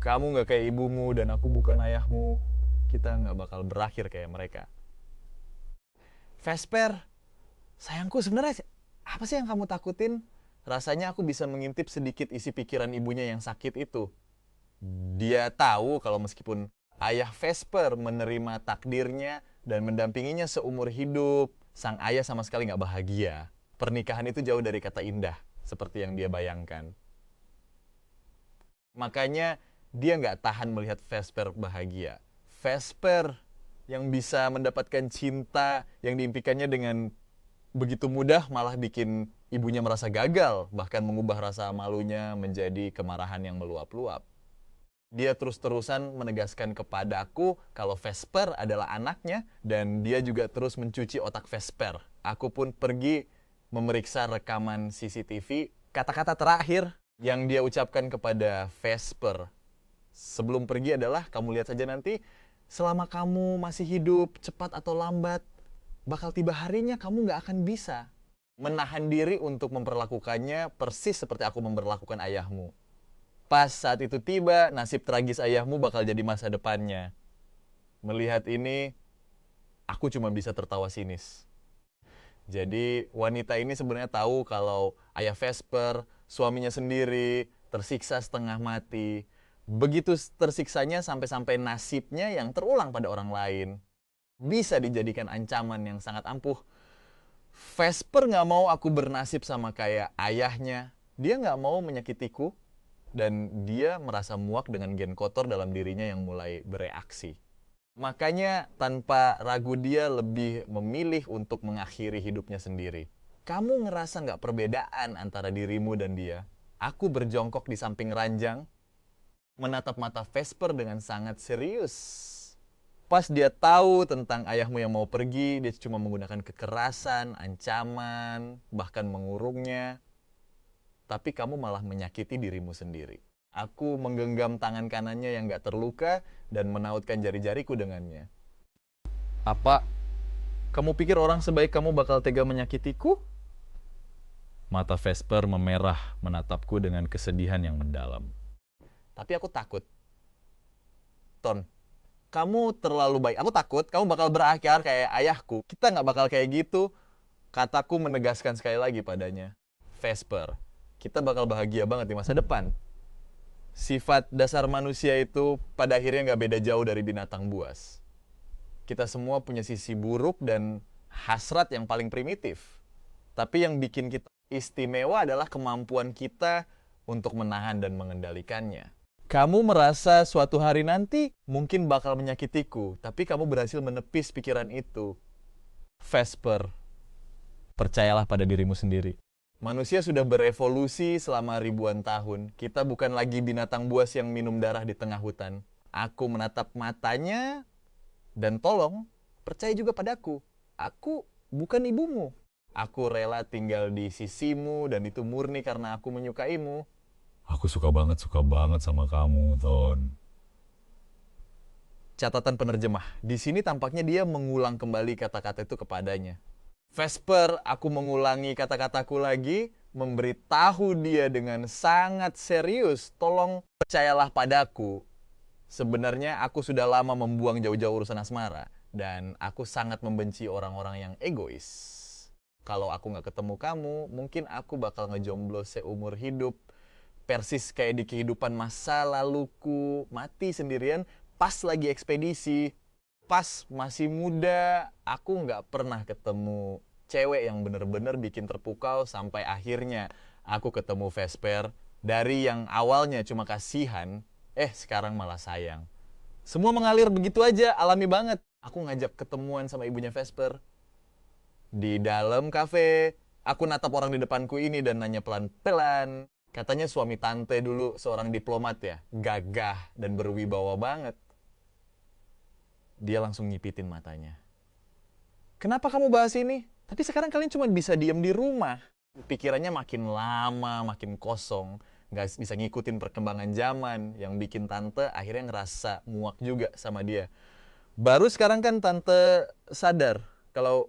Kamu nggak kayak ibumu dan aku bukan ayahmu. Kita nggak bakal berakhir kayak mereka. Vesper, sayangku sebenarnya apa sih yang kamu takutin? Rasanya aku bisa mengintip sedikit isi pikiran ibunya yang sakit itu. Dia tahu kalau meskipun ayah Vesper menerima takdirnya dan mendampinginya seumur hidup, sang ayah sama sekali nggak bahagia. Pernikahan itu jauh dari kata indah, seperti yang dia bayangkan. Makanya dia nggak tahan melihat Vesper bahagia. Vesper yang bisa mendapatkan cinta yang diimpikannya dengan begitu mudah malah bikin ibunya merasa gagal, bahkan mengubah rasa malunya menjadi kemarahan yang meluap-luap. Dia terus-terusan menegaskan kepadaku kalau Vesper adalah anaknya dan dia juga terus mencuci otak Vesper. Aku pun pergi memeriksa rekaman CCTV. Kata-kata terakhir yang dia ucapkan kepada Vesper sebelum pergi adalah, kamu lihat saja nanti, selama kamu masih hidup, cepat atau lambat, bakal tiba harinya kamu nggak akan bisa menahan diri untuk memperlakukannya persis seperti aku memperlakukan ayahmu. Pas saat itu tiba, nasib tragis ayahmu bakal jadi masa depannya. Melihat ini, aku cuma bisa tertawa sinis. Jadi wanita ini sebenarnya tahu kalau ayah Vesper, suaminya sendiri, tersiksa setengah mati. Begitu tersiksanya sampai-sampai nasibnya yang terulang pada orang lain. Bisa dijadikan ancaman yang sangat ampuh. Vesper nggak mau aku bernasib sama kayak ayahnya. Dia nggak mau menyakitiku. Dan dia merasa muak dengan gen kotor dalam dirinya yang mulai bereaksi. Makanya tanpa ragu dia lebih memilih untuk mengakhiri hidupnya sendiri. Kamu ngerasa nggak perbedaan antara dirimu dan dia? Aku berjongkok di samping ranjang, menatap mata Vesper dengan sangat serius. Pas dia tahu tentang ayahmu yang mau pergi, dia cuma menggunakan kekerasan, ancaman, bahkan mengurungnya. Tapi kamu malah menyakiti dirimu sendiri. Aku menggenggam tangan kanannya yang gak terluka dan menautkan jari-jariku dengannya. Apa? Kamu pikir orang sebaik kamu bakal tega menyakitiku? Mata Vesper memerah menatapku dengan kesedihan yang mendalam. Tapi aku takut. Ton, kamu terlalu baik. Aku takut kamu bakal berakhir kayak ayahku. Kita gak bakal kayak gitu. Kataku menegaskan sekali lagi padanya. Vesper, kita bakal bahagia banget di masa depan. Sifat dasar manusia itu pada akhirnya nggak beda jauh dari binatang buas. Kita semua punya sisi buruk dan hasrat yang paling primitif. Tapi yang bikin kita istimewa adalah kemampuan kita untuk menahan dan mengendalikannya. Kamu merasa suatu hari nanti mungkin bakal menyakitiku, tapi kamu berhasil menepis pikiran itu. Vesper, percayalah pada dirimu sendiri. Manusia sudah berevolusi selama ribuan tahun. Kita bukan lagi binatang buas yang minum darah di tengah hutan. Aku menatap matanya dan tolong, percaya juga padaku. aku bukan ibumu. Aku rela tinggal di sisimu dan itu murni karena aku menyukaimu. Aku suka banget sama kamu, Ton. Catatan penerjemah. Di sini tampaknya dia mengulang kembali kata-kata itu kepadanya. Vesper, aku mengulangi kata-kataku lagi, memberitahu dia dengan sangat serius, tolong percayalah padaku. Sebenarnya aku sudah lama membuang jauh-jauh urusan asmara, dan aku sangat membenci orang-orang yang egois. Kalau aku nggak ketemu kamu, mungkin aku bakal ngejomblo seumur hidup. Persis kayak di kehidupan masa laluku, mati sendirian pas lagi ekspedisi. Pas masih muda, aku nggak pernah ketemu cewek yang bener-bener bikin terpukau sampai akhirnya aku ketemu Vesper. Dari yang awalnya cuma kasihan, sekarang malah sayang. Semua mengalir begitu aja, alami banget. Aku ngajak ketemuan sama ibunya Vesper. Di dalam kafe, aku natap orang di depanku ini dan nanya pelan-pelan. Katanya suami tante dulu seorang diplomat ya, gagah dan berwibawa banget. Dia langsung nyipitin matanya. Kenapa kamu bahas ini? Tapi sekarang kalian cuma bisa diam di rumah. Pikirannya makin lama, makin kosong. Nggak bisa ngikutin perkembangan zaman. Yang bikin tante akhirnya ngerasa muak juga sama dia. Baru sekarang kan tante sadar kalau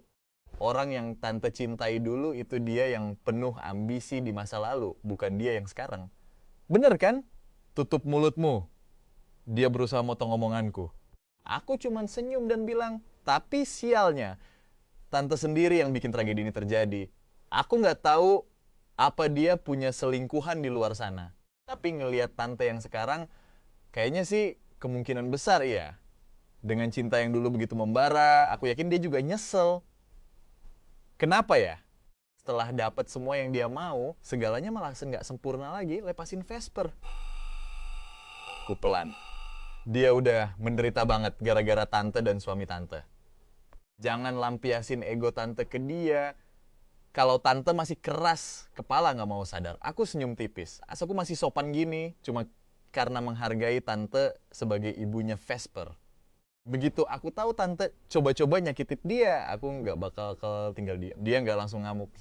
orang yang tante cintai dulu itu dia yang penuh ambisi di masa lalu, bukan dia yang sekarang. Bener kan? Tutup mulutmu. Dia berusaha motong omonganku. Aku cuman senyum dan bilang, tapi sialnya, tante sendiri yang bikin tragedi ini terjadi. Aku nggak tahu apa dia punya selingkuhan di luar sana. Tapi ngelihat tante yang sekarang, kayaknya sih kemungkinan besar iya. Dengan cinta yang dulu begitu membara, aku yakin dia juga nyesel. Kenapa ya? Setelah dapat semua yang dia mau, segalanya malah nggak sempurna lagi, lepasin Vesper. Aku pelan. Dia udah menderita banget gara-gara tante dan suami tante. Jangan lampiasin ego tante ke dia. Kalau tante masih keras, kepala nggak mau sadar. Aku senyum tipis. Aku masih sopan gini, cuma karena menghargai tante sebagai ibunya Vesper. Begitu aku tahu tante coba-coba nyakitin dia, aku nggak bakal tinggal diam. Dia nggak langsung ngamuk.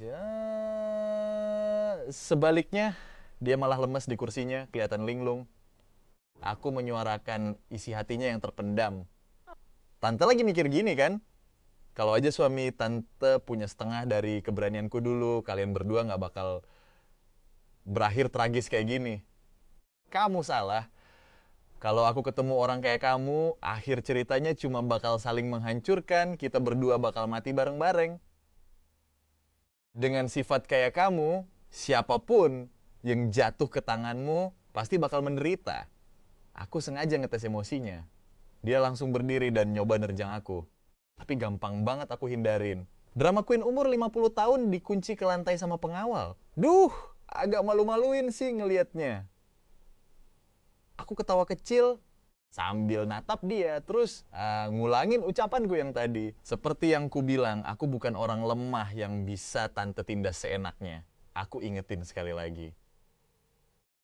Sebaliknya, dia malah lemes di kursinya, kelihatan linglung. Aku menyuarakan isi hatinya yang terpendam. Tante lagi mikir gini kan? Kalau aja suami tante punya setengah dari keberanianku dulu, kalian berdua nggak bakal berakhir tragis kayak gini. Kamu salah. Kalau aku ketemu orang kayak kamu, akhir ceritanya cuma bakal saling menghancurkan, kita berdua bakal mati bareng-bareng. Dengan sifat kayak kamu, siapapun yang jatuh ke tanganmu pasti bakal menderita. Aku sengaja ngetes emosinya. Dia langsung berdiri dan nyoba nerjang aku. Tapi gampang banget aku hindarin. Drama queen umur 50 tahun dikunci ke lantai sama pengawal. Duh, agak malu-maluin sih ngelihatnya. Aku ketawa kecil sambil natap dia. Terus ngulangin ucapanku yang tadi. Seperti yang ku bilang, aku bukan orang lemah yang bisa tante tindas seenaknya. Aku ingetin sekali lagi.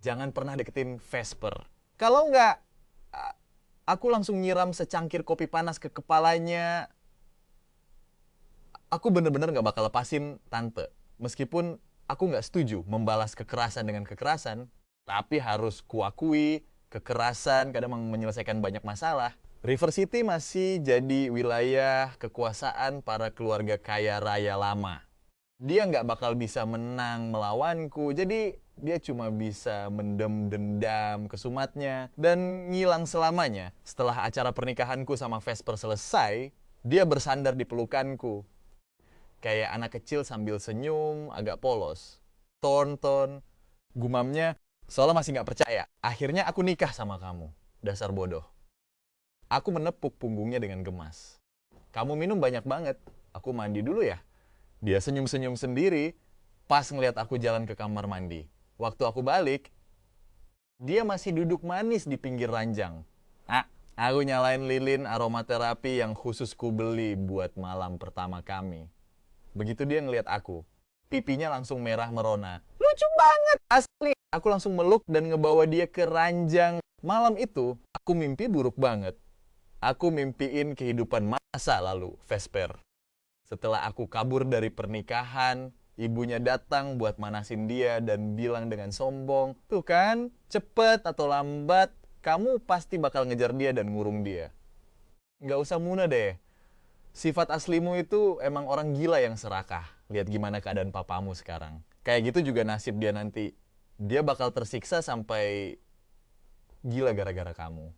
Jangan pernah deketin Vesper. Kalau nggak, aku langsung nyiram secangkir kopi panas ke kepalanya. Aku bener-bener nggak bakal lepasin tante. Meskipun aku nggak setuju membalas kekerasan dengan kekerasan, tapi harus kuakui kekerasan kadang menyelesaikan banyak masalah. River City masih jadi wilayah kekuasaan para keluarga kaya raya lama. Dia nggak bakal bisa menang melawanku, jadi dia cuma bisa mendem dendam kesumatnya dan ngilang selamanya. Setelah acara pernikahanku sama Vesper selesai, dia bersandar di pelukanku. Kayak anak kecil sambil senyum, agak polos. Ton, gumamnya, soalnya masih nggak percaya. Akhirnya aku nikah sama kamu, dasar bodoh. Aku menepuk punggungnya dengan gemas. Kamu minum banyak banget, aku mandi dulu ya. Dia senyum-senyum sendiri pas ngeliat aku jalan ke kamar mandi. Waktu aku balik, dia masih duduk manis di pinggir ranjang. Aku nyalain lilin aromaterapi yang khusus ku beli buat malam pertama kami. Begitu dia ngeliat aku, pipinya langsung merah merona. Lucu banget, asli. Aku langsung meluk dan ngebawa dia ke ranjang. Malam itu, aku mimpi buruk banget. Aku mimpiin kehidupan masa lalu, Vesper. Setelah aku kabur dari pernikahan, ibunya datang buat manasin dia dan bilang dengan sombong, "Tuh kan, cepet atau lambat, kamu pasti bakal ngejar dia dan ngurung dia." Nggak usah muna deh. Sifat aslimu itu emang orang gila yang serakah. Lihat gimana keadaan papamu sekarang. Kayak gitu juga nasib dia nanti. Dia bakal tersiksa sampai gila gara-gara kamu.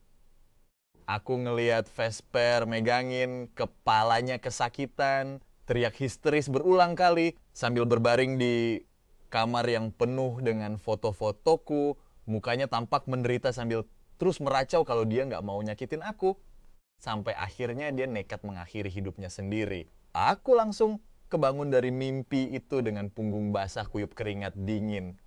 Aku ngelihat Vesper megangin, kepalanya kesakitan, teriak histeris berulang kali sambil berbaring di kamar yang penuh dengan foto-fotoku. Mukanya tampak menderita sambil terus meracau kalau dia nggak mau nyakitin aku. Sampai akhirnya dia nekat mengakhiri hidupnya sendiri. Aku langsung kebangun dari mimpi itu dengan punggung basah kuyup keringat dingin.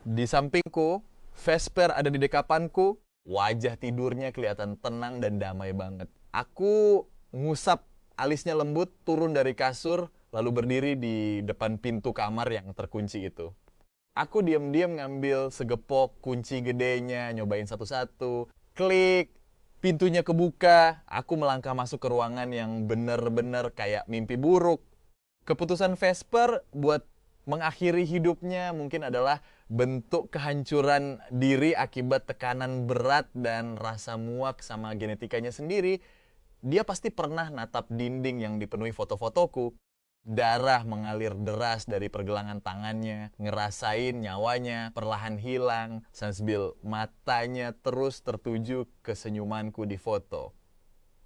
Di sampingku, Vesper ada di dekapanku. Wajah tidurnya kelihatan tenang dan damai banget. Aku ngusap alisnya lembut, turun dari kasur, lalu berdiri di depan pintu kamar yang terkunci itu. Aku diam-diam ngambil segepok kunci gedenya, nyobain satu-satu. Klik, pintunya kebuka. Aku melangkah masuk ke ruangan yang bener-bener kayak mimpi buruk. Keputusan Vesper buat mengakhiri hidupnya mungkin adalah bentuk kehancuran diri akibat tekanan berat dan rasa muak sama genetikanya sendiri. Dia pasti pernah natap dinding yang dipenuhi foto-fotoku. Darah mengalir deras dari pergelangan tangannya, ngerasain nyawanya perlahan hilang, sambil matanya terus tertuju ke senyumanku di foto.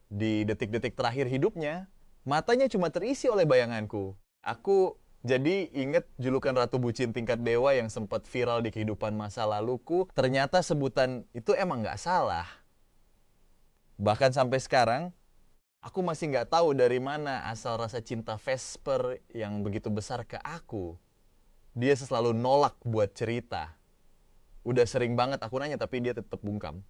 Di detik-detik terakhir hidupnya, matanya cuma terisi oleh bayanganku. Aku jadi inget julukan Ratu Bucin tingkat dewa yang sempat viral di kehidupan masa laluku. Ternyata sebutan itu emang nggak salah. Bahkan sampai sekarang, aku masih nggak tahu dari mana asal rasa cinta Vesper yang begitu besar ke aku. Dia selalu nolak buat cerita. Udah sering banget aku nanya tapi dia tetap bungkam.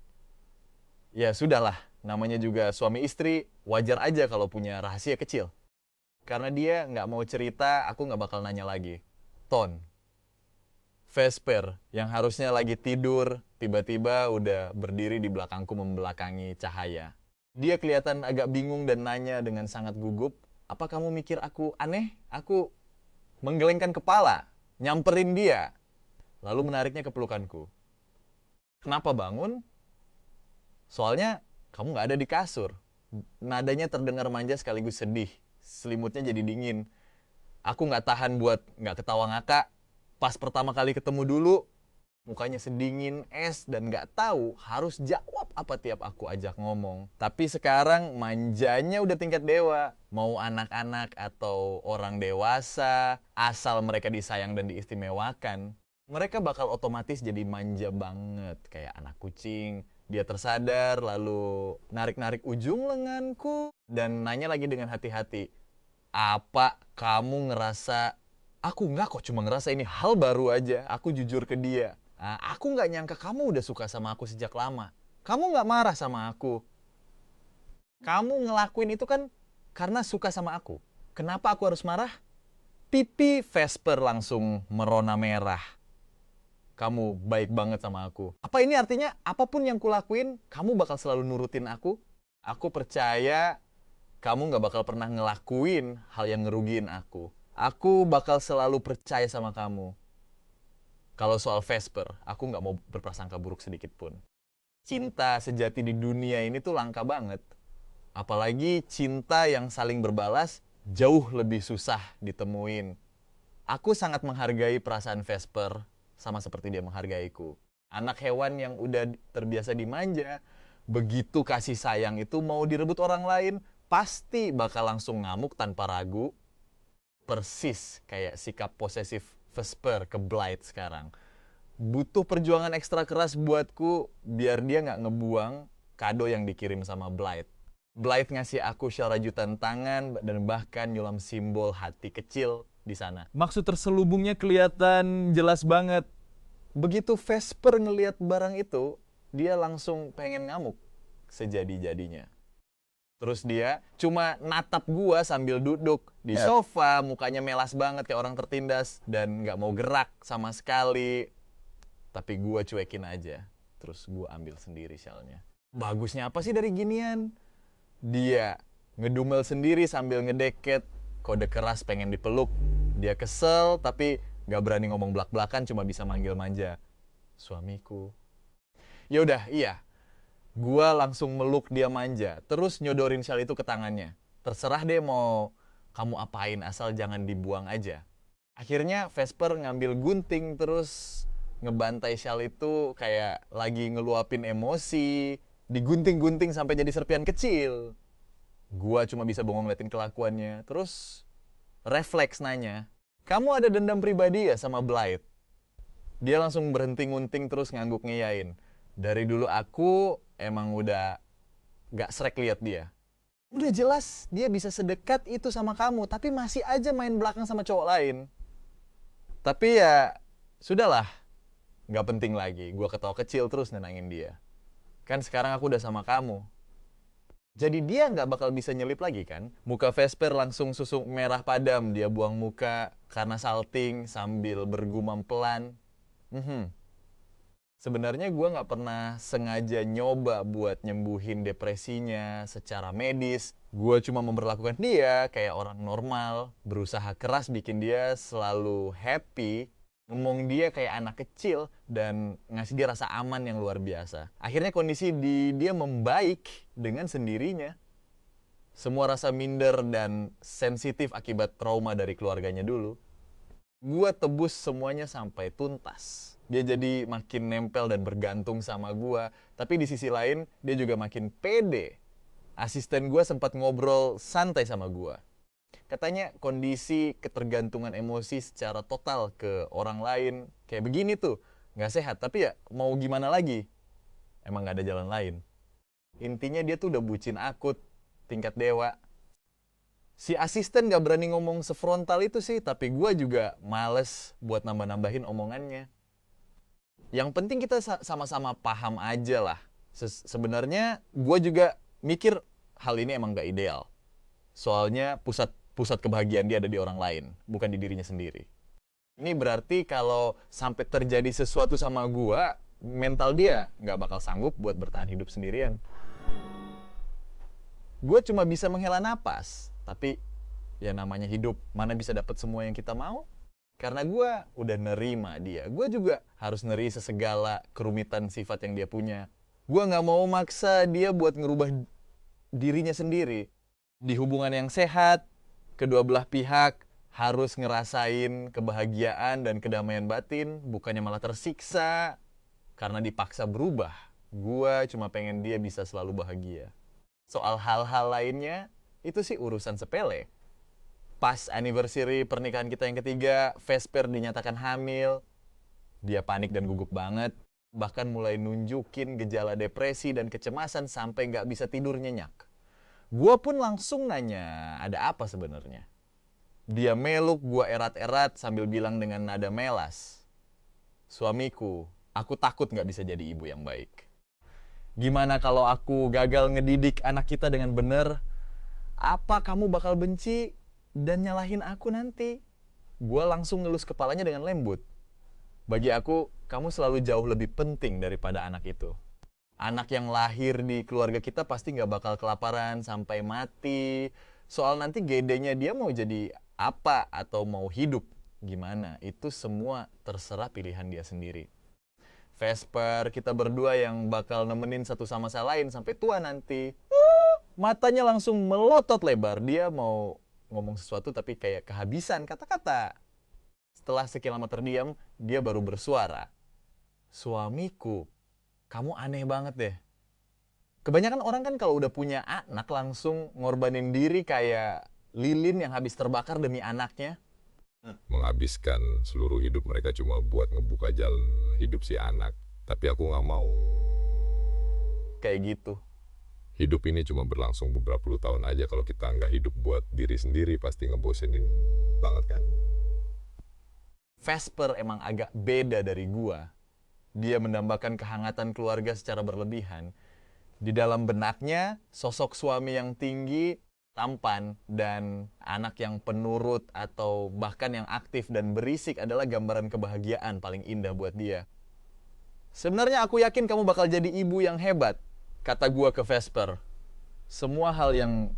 Ya sudahlah, namanya juga suami istri, wajar aja kalau punya rahasia kecil. Karena dia nggak mau cerita, aku nggak bakal nanya lagi. Ton, Vesper yang harusnya lagi tidur, tiba-tiba udah berdiri di belakangku membelakangi cahaya. Dia kelihatan agak bingung dan nanya dengan sangat gugup, "Apa kamu mikir aku aneh?" Aku menggelengkan kepala, nyamperin dia, lalu menariknya ke pelukanku. "Kenapa bangun?" "Soalnya kamu nggak ada di kasur." Nadanya terdengar manja sekaligus sedih. Selimutnya jadi dingin. Aku nggak tahan buat nggak ketawa ngakak. Pas pertama kali ketemu dulu, mukanya sedingin es dan nggak tahu harus jawab apa tiap aku ajak ngomong. Tapi sekarang manjanya udah tingkat dewa. Mau anak-anak atau orang dewasa, asal mereka disayang dan diistimewakan, mereka bakal otomatis jadi manja banget. Kayak anak kucing. Dia tersadar lalu narik-narik ujung lenganku dan nanya lagi dengan hati-hati, "Apa kamu ngerasa..." Aku nggak kok, cuma ngerasa ini hal baru aja. Aku jujur ke dia. "Nah, aku nggak nyangka kamu udah suka sama aku sejak lama. Kamu nggak marah sama aku. Kamu ngelakuin itu kan karena suka sama aku. Kenapa aku harus marah?" Pipi Vesper langsung merona merah. "Kamu baik banget sama aku." Apa ini artinya apapun yang kulakuin, kamu bakal selalu nurutin aku? Aku percaya kamu nggak bakal pernah ngelakuin hal yang ngerugiin aku. Aku bakal selalu percaya sama kamu. Kalau soal Vesper, aku nggak mau berprasangka buruk sedikit pun. Cinta sejati di dunia ini tuh langka banget. Apalagi cinta yang saling berbalas jauh lebih susah ditemuin. Aku sangat menghargai perasaan Vesper, sama seperti dia menghargaiku. Anak hewan yang udah terbiasa dimanja, begitu kasih sayang itu mau direbut orang lain, pasti bakal langsung ngamuk tanpa ragu. Persis kayak sikap posesif Vesper ke Blight sekarang. Butuh perjuangan ekstra keras buatku biar dia nggak ngebuang kado yang dikirim sama Blight. Blight ngasih aku syal rajutan tangan dan bahkan nyulam simbol hati kecil di sana. Maksud terselubungnya kelihatan jelas banget. Begitu Vesper ngelihat barang itu, dia langsung pengen ngamuk sejadi-jadinya. Terus dia cuma natap gua sambil duduk di sofa, mukanya melas banget kayak orang tertindas dan nggak mau gerak sama sekali. Tapi gua cuekin aja. Terus gua ambil sendiri syalnya. Bagusnya apa sih dari ginian? Dia ngedumel sendiri sambil ngedeket, kode keras pengen dipeluk. Dia kesel tapi gak berani ngomong belak-belakan, cuma bisa manggil manja, suamiku. Yaudah, iya. Gua langsung meluk dia manja, terus nyodorin shell itu ke tangannya. Terserah deh mau kamu apain, asal jangan dibuang aja. Akhirnya Vesper ngambil gunting terus ngebantai shell itu kayak lagi ngeluapin emosi, digunting-gunting sampai jadi serpian kecil. Gua cuma bisa bengong ngeliatin kelakuannya, terus refleks nanya, kamu ada dendam pribadi ya sama Blythe? Dia langsung berhenti ngunting terus ngangguk ngiyain. Dari dulu aku emang udah gak srek liat dia. Udah jelas dia bisa sedekat itu sama kamu, tapi masih aja main belakang sama cowok lain. Tapi ya, sudahlah. Gak penting lagi, gua ketawa kecil terus nenangin dia. Kan sekarang aku udah sama kamu. Jadi dia gak bakal bisa nyelip lagi kan? Muka Vesper langsung susuk merah padam. Dia buang muka karena salting sambil bergumam pelan. Sebenarnya gue nggak pernah sengaja nyoba buat nyembuhin depresinya secara medis. Gue cuma memperlakukan dia kayak orang normal, berusaha keras bikin dia selalu happy, ngomong dia kayak anak kecil, dan ngasih dia rasa aman yang luar biasa. Akhirnya kondisi dia membaik dengan sendirinya. Semua rasa minder dan sensitif akibat trauma dari keluarganya dulu, gue tebus semuanya sampai tuntas. Dia jadi makin nempel dan bergantung sama gue. Tapi di sisi lain, dia juga makin pede. Asisten gue sempat ngobrol santai sama gue. Katanya kondisi ketergantungan emosi secara total ke orang lain kayak begini tuh nggak sehat. Tapi ya mau gimana lagi? Emang nggak ada jalan lain. Intinya dia tuh udah bucin akut, tingkat dewa. Si asisten gak berani ngomong sefrontal itu sih, tapi gue juga males buat nambah-nambahin omongannya. Yang penting kita sama-sama paham aja lah. Sebenarnya gue juga mikir hal ini emang gak ideal. Soalnya pusat kebahagiaan dia ada di orang lain, bukan di dirinya sendiri. Ini berarti kalau sampai terjadi sesuatu sama gue, mental dia gak bakal sanggup buat bertahan hidup sendirian. Gue cuma bisa menghela napas, tapi ya namanya hidup, mana bisa dapat semua yang kita mau? Karena gue udah nerima dia. Gue juga harus neri segala kerumitan sifat yang dia punya. Gue gak mau maksa dia buat ngerubah dirinya sendiri. Di hubungan yang sehat, kedua belah pihak harus ngerasain kebahagiaan dan kedamaian batin, bukannya malah tersiksa karena dipaksa berubah. Gue cuma pengen dia bisa selalu bahagia. Soal hal-hal lainnya, itu sih urusan sepele. Pas anniversary pernikahan kita yang ketiga, Vesper dinyatakan hamil. Dia panik dan gugup banget. Bahkan mulai nunjukin gejala depresi dan kecemasan sampai nggak bisa tidur nyenyak. Gua pun langsung nanya, ada apa sebenarnya? Dia meluk, gua erat-erat sambil bilang dengan nada melas, suamiku, aku takut nggak bisa jadi ibu yang baik. Gimana kalau aku gagal ngedidik anak kita dengan benar? Apa kamu bakal benci dan nyalahin aku nanti? Gue langsung ngelus kepalanya dengan lembut. Bagi aku, kamu selalu jauh lebih penting daripada anak itu. Anak yang lahir di keluarga kita pasti gak bakal kelaparan sampai mati. Soal nanti gedenya dia mau jadi apa atau mau hidup gimana, itu semua terserah pilihan dia sendiri. Vesper, kita berdua yang bakal nemenin satu sama lain sampai tua nanti. Matanya langsung melotot lebar. Dia mau ngomong sesuatu tapi kayak kehabisan kata-kata. Setelah sekian lama terdiam, dia baru bersuara. Suamiku, kamu aneh banget deh. Kebanyakan orang kan kalau udah punya anak langsung ngorbanin diri kayak lilin yang habis terbakar demi anaknya. Menghabiskan seluruh hidup mereka cuma buat ngebuka jalan hidup si anak. Tapi aku nggak mau. Kayak gitu. Hidup ini cuma berlangsung beberapa puluh tahun aja. Kalau kita nggak hidup buat diri sendiri, pasti ngebosenin banget kan. Vesper emang agak beda dari gua. Dia mendambakan kehangatan keluarga secara berlebihan. Di dalam benaknya, sosok suami yang tinggi, tampan, dan anak yang penurut atau bahkan yang aktif dan berisik adalah gambaran kebahagiaan paling indah buat dia. Sebenarnya aku yakin kamu bakal jadi ibu yang hebat, kata gua ke Vesper. Semua hal yang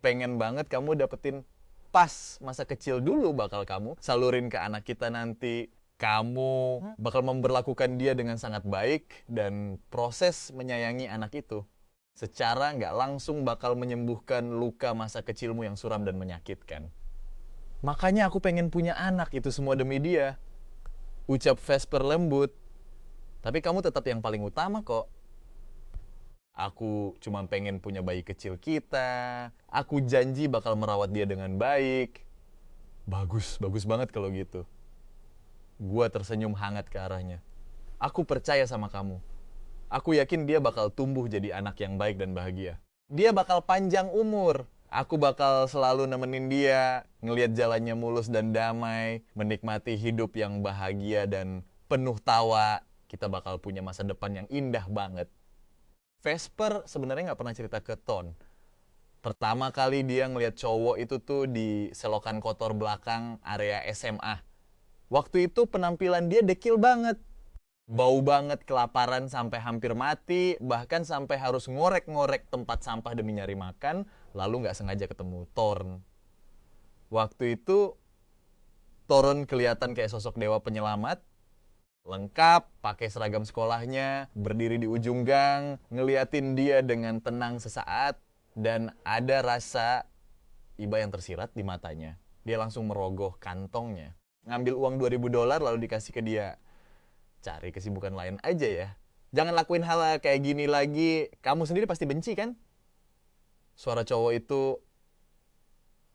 Pengen banget kamu dapetin pas masa kecil dulu bakal kamu salurin ke anak kita nanti. Kamu bakal memperlakukan dia dengan sangat baik dan proses menyayangi anak itu secara nggak langsung bakal menyembuhkan luka masa kecilmu yang suram dan menyakitkan. Makanya aku pengen punya anak, itu semua demi dia. Ucap Vesper lembut. Tapi kamu tetap yang paling utama kok. Aku cuma pengen punya bayi kecil kita. Aku janji bakal merawat dia dengan baik. Bagus banget kalau gitu. Gua tersenyum hangat ke arahnya. Aku percaya sama kamu. Aku yakin dia bakal tumbuh jadi anak yang baik dan bahagia. Dia bakal panjang umur. Aku bakal selalu nemenin dia, ngelihat jalannya mulus dan damai, menikmati hidup yang bahagia dan penuh tawa. Kita bakal punya masa depan yang indah banget. Vesper sebenarnya nggak pernah cerita ke Ton. Pertama kali dia ngelihat cowok itu tuh di selokan kotor belakang area SMA. Waktu itu penampilan dia dekil banget. Bau banget, kelaparan sampai hampir mati, bahkan sampai harus ngorek-ngorek tempat sampah demi nyari makan, lalu nggak sengaja ketemu Thorn. Waktu itu, Thorn kelihatan kayak sosok dewa penyelamat, lengkap, pakai seragam sekolahnya, berdiri di ujung gang, ngeliatin dia dengan tenang sesaat, dan ada rasa iba yang tersirat di matanya. Dia langsung merogoh kantongnya, ngambil uang $2.000 lalu dikasih ke dia. Cari kesibukan lain aja ya. Jangan lakuin hal kayak gini lagi. Kamu sendiri pasti benci kan? Suara cowok itu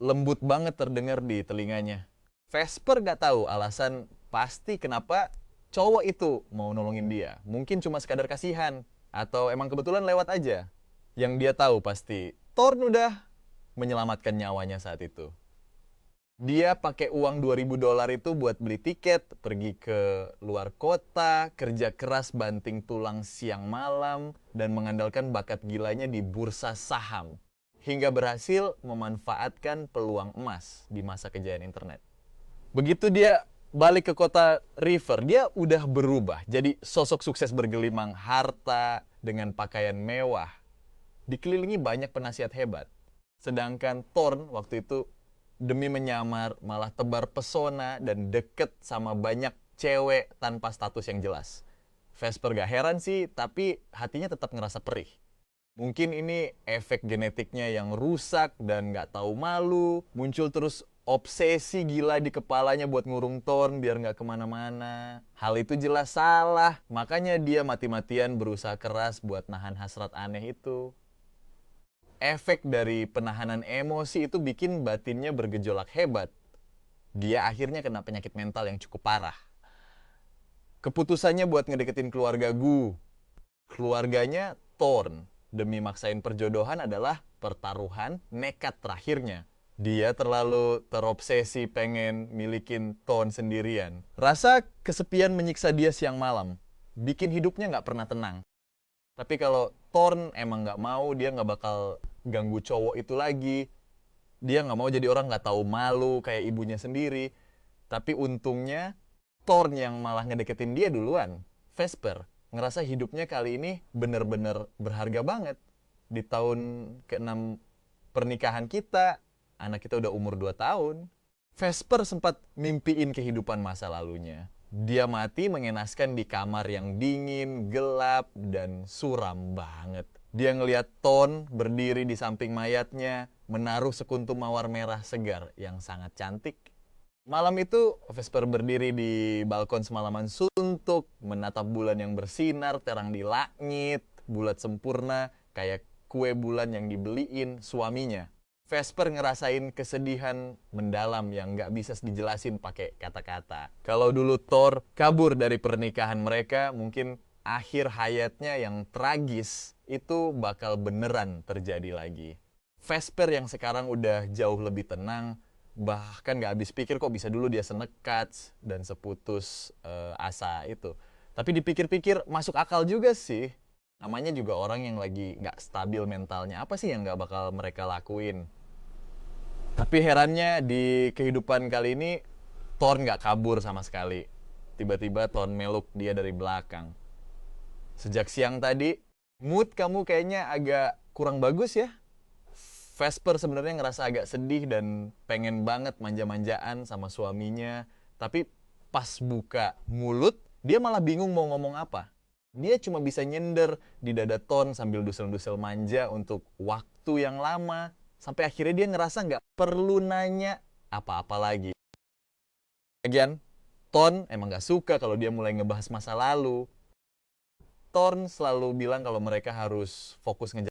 lembut banget terdengar di telinganya. Vesper gak tahu alasan pasti kenapa cowok itu mau nolongin dia. Mungkin cuma sekadar kasihan. Atau emang kebetulan lewat aja. Yang dia tahu pasti Thorn udah menyelamatkan nyawanya saat itu. Dia pakai uang $2.000 itu buat beli tiket, pergi ke luar kota, kerja keras banting tulang siang malam, dan mengandalkan bakat gilanya di bursa saham. Hingga berhasil memanfaatkan peluang emas di masa kejayaan internet. Begitu dia balik ke kota River, dia udah berubah. Jadi sosok sukses bergelimang harta dengan pakaian mewah. Dikelilingi banyak penasihat hebat. Sedangkan Thorn waktu itu demi menyamar, malah tebar pesona dan deket sama banyak cewek tanpa status yang jelas. Vesper gak heran sih, tapi hatinya tetap ngerasa perih. Mungkin ini efek genetiknya yang rusak dan gak tahu malu. Muncul terus obsesi gila di kepalanya buat ngurung Thorn biar gak kemana-mana. Hal itu jelas salah, makanya dia mati-matian berusaha keras buat nahan hasrat aneh itu. Efek dari penahanan emosi itu bikin batinnya bergejolak hebat. Dia akhirnya kena penyakit mental yang cukup parah. Keputusannya buat ngedeketin keluarga Gu. Keluarganya Thorn. Demi maksain perjodohan adalah pertaruhan nekat terakhirnya. Dia terlalu terobsesi pengen milikin Thorn sendirian. Rasa kesepian menyiksa dia siang malam. Bikin hidupnya nggak pernah tenang. Tapi kalau Thorn emang nggak mau, dia nggak bakal ganggu cowok itu lagi. Dia nggak mau jadi orang nggak tahu malu kayak ibunya sendiri. Tapi untungnya Thorn yang malah ngedeketin dia duluan. Vesper ngerasa hidupnya kali ini bener-bener berharga banget. Di tahun ke-6 pernikahan kita, anak kita udah umur 2 tahun. Vesper sempat mimpiin kehidupan masa lalunya. Dia mati mengenaskan di kamar yang dingin, gelap, dan suram banget. Dia ngeliat Thorn berdiri di samping mayatnya, menaruh sekuntum mawar merah segar yang sangat cantik. Malam itu, Vesper berdiri di balkon semalaman suntuk, menatap bulan yang bersinar, terang di langit, bulat sempurna, kayak kue bulan yang dibeliin suaminya. Vesper ngerasain kesedihan mendalam yang gak bisa dijelasin pakai kata-kata. Kalau dulu Thor kabur dari pernikahan mereka, mungkin akhir hayatnya yang tragis itu bakal beneran terjadi lagi. Vesper yang sekarang udah jauh lebih tenang, bahkan gak habis pikir kok bisa dulu dia senekat dan seputus asa itu. Tapi dipikir-pikir masuk akal juga sih. Namanya juga orang yang lagi gak stabil mentalnya. Apa sih yang gak bakal mereka lakuin? Tapi herannya di kehidupan kali ini, Thorn gak kabur sama sekali. Tiba-tiba Thorn meluk dia dari belakang. Sejak siang tadi, mood kamu kayaknya agak kurang bagus ya? Vesper sebenarnya ngerasa agak sedih dan pengen banget manja-manjaan sama suaminya. Tapi pas buka mulut, dia malah bingung mau ngomong apa. Dia cuma bisa nyender di dada Ton sambil dusel-dusel manja untuk waktu yang lama. Sampai akhirnya dia ngerasa nggak perlu nanya apa-apa lagi. Lagian, Ton emang nggak suka kalau dia mulai ngebahas masa lalu. Thorne selalu bilang kalau mereka harus fokus ngejar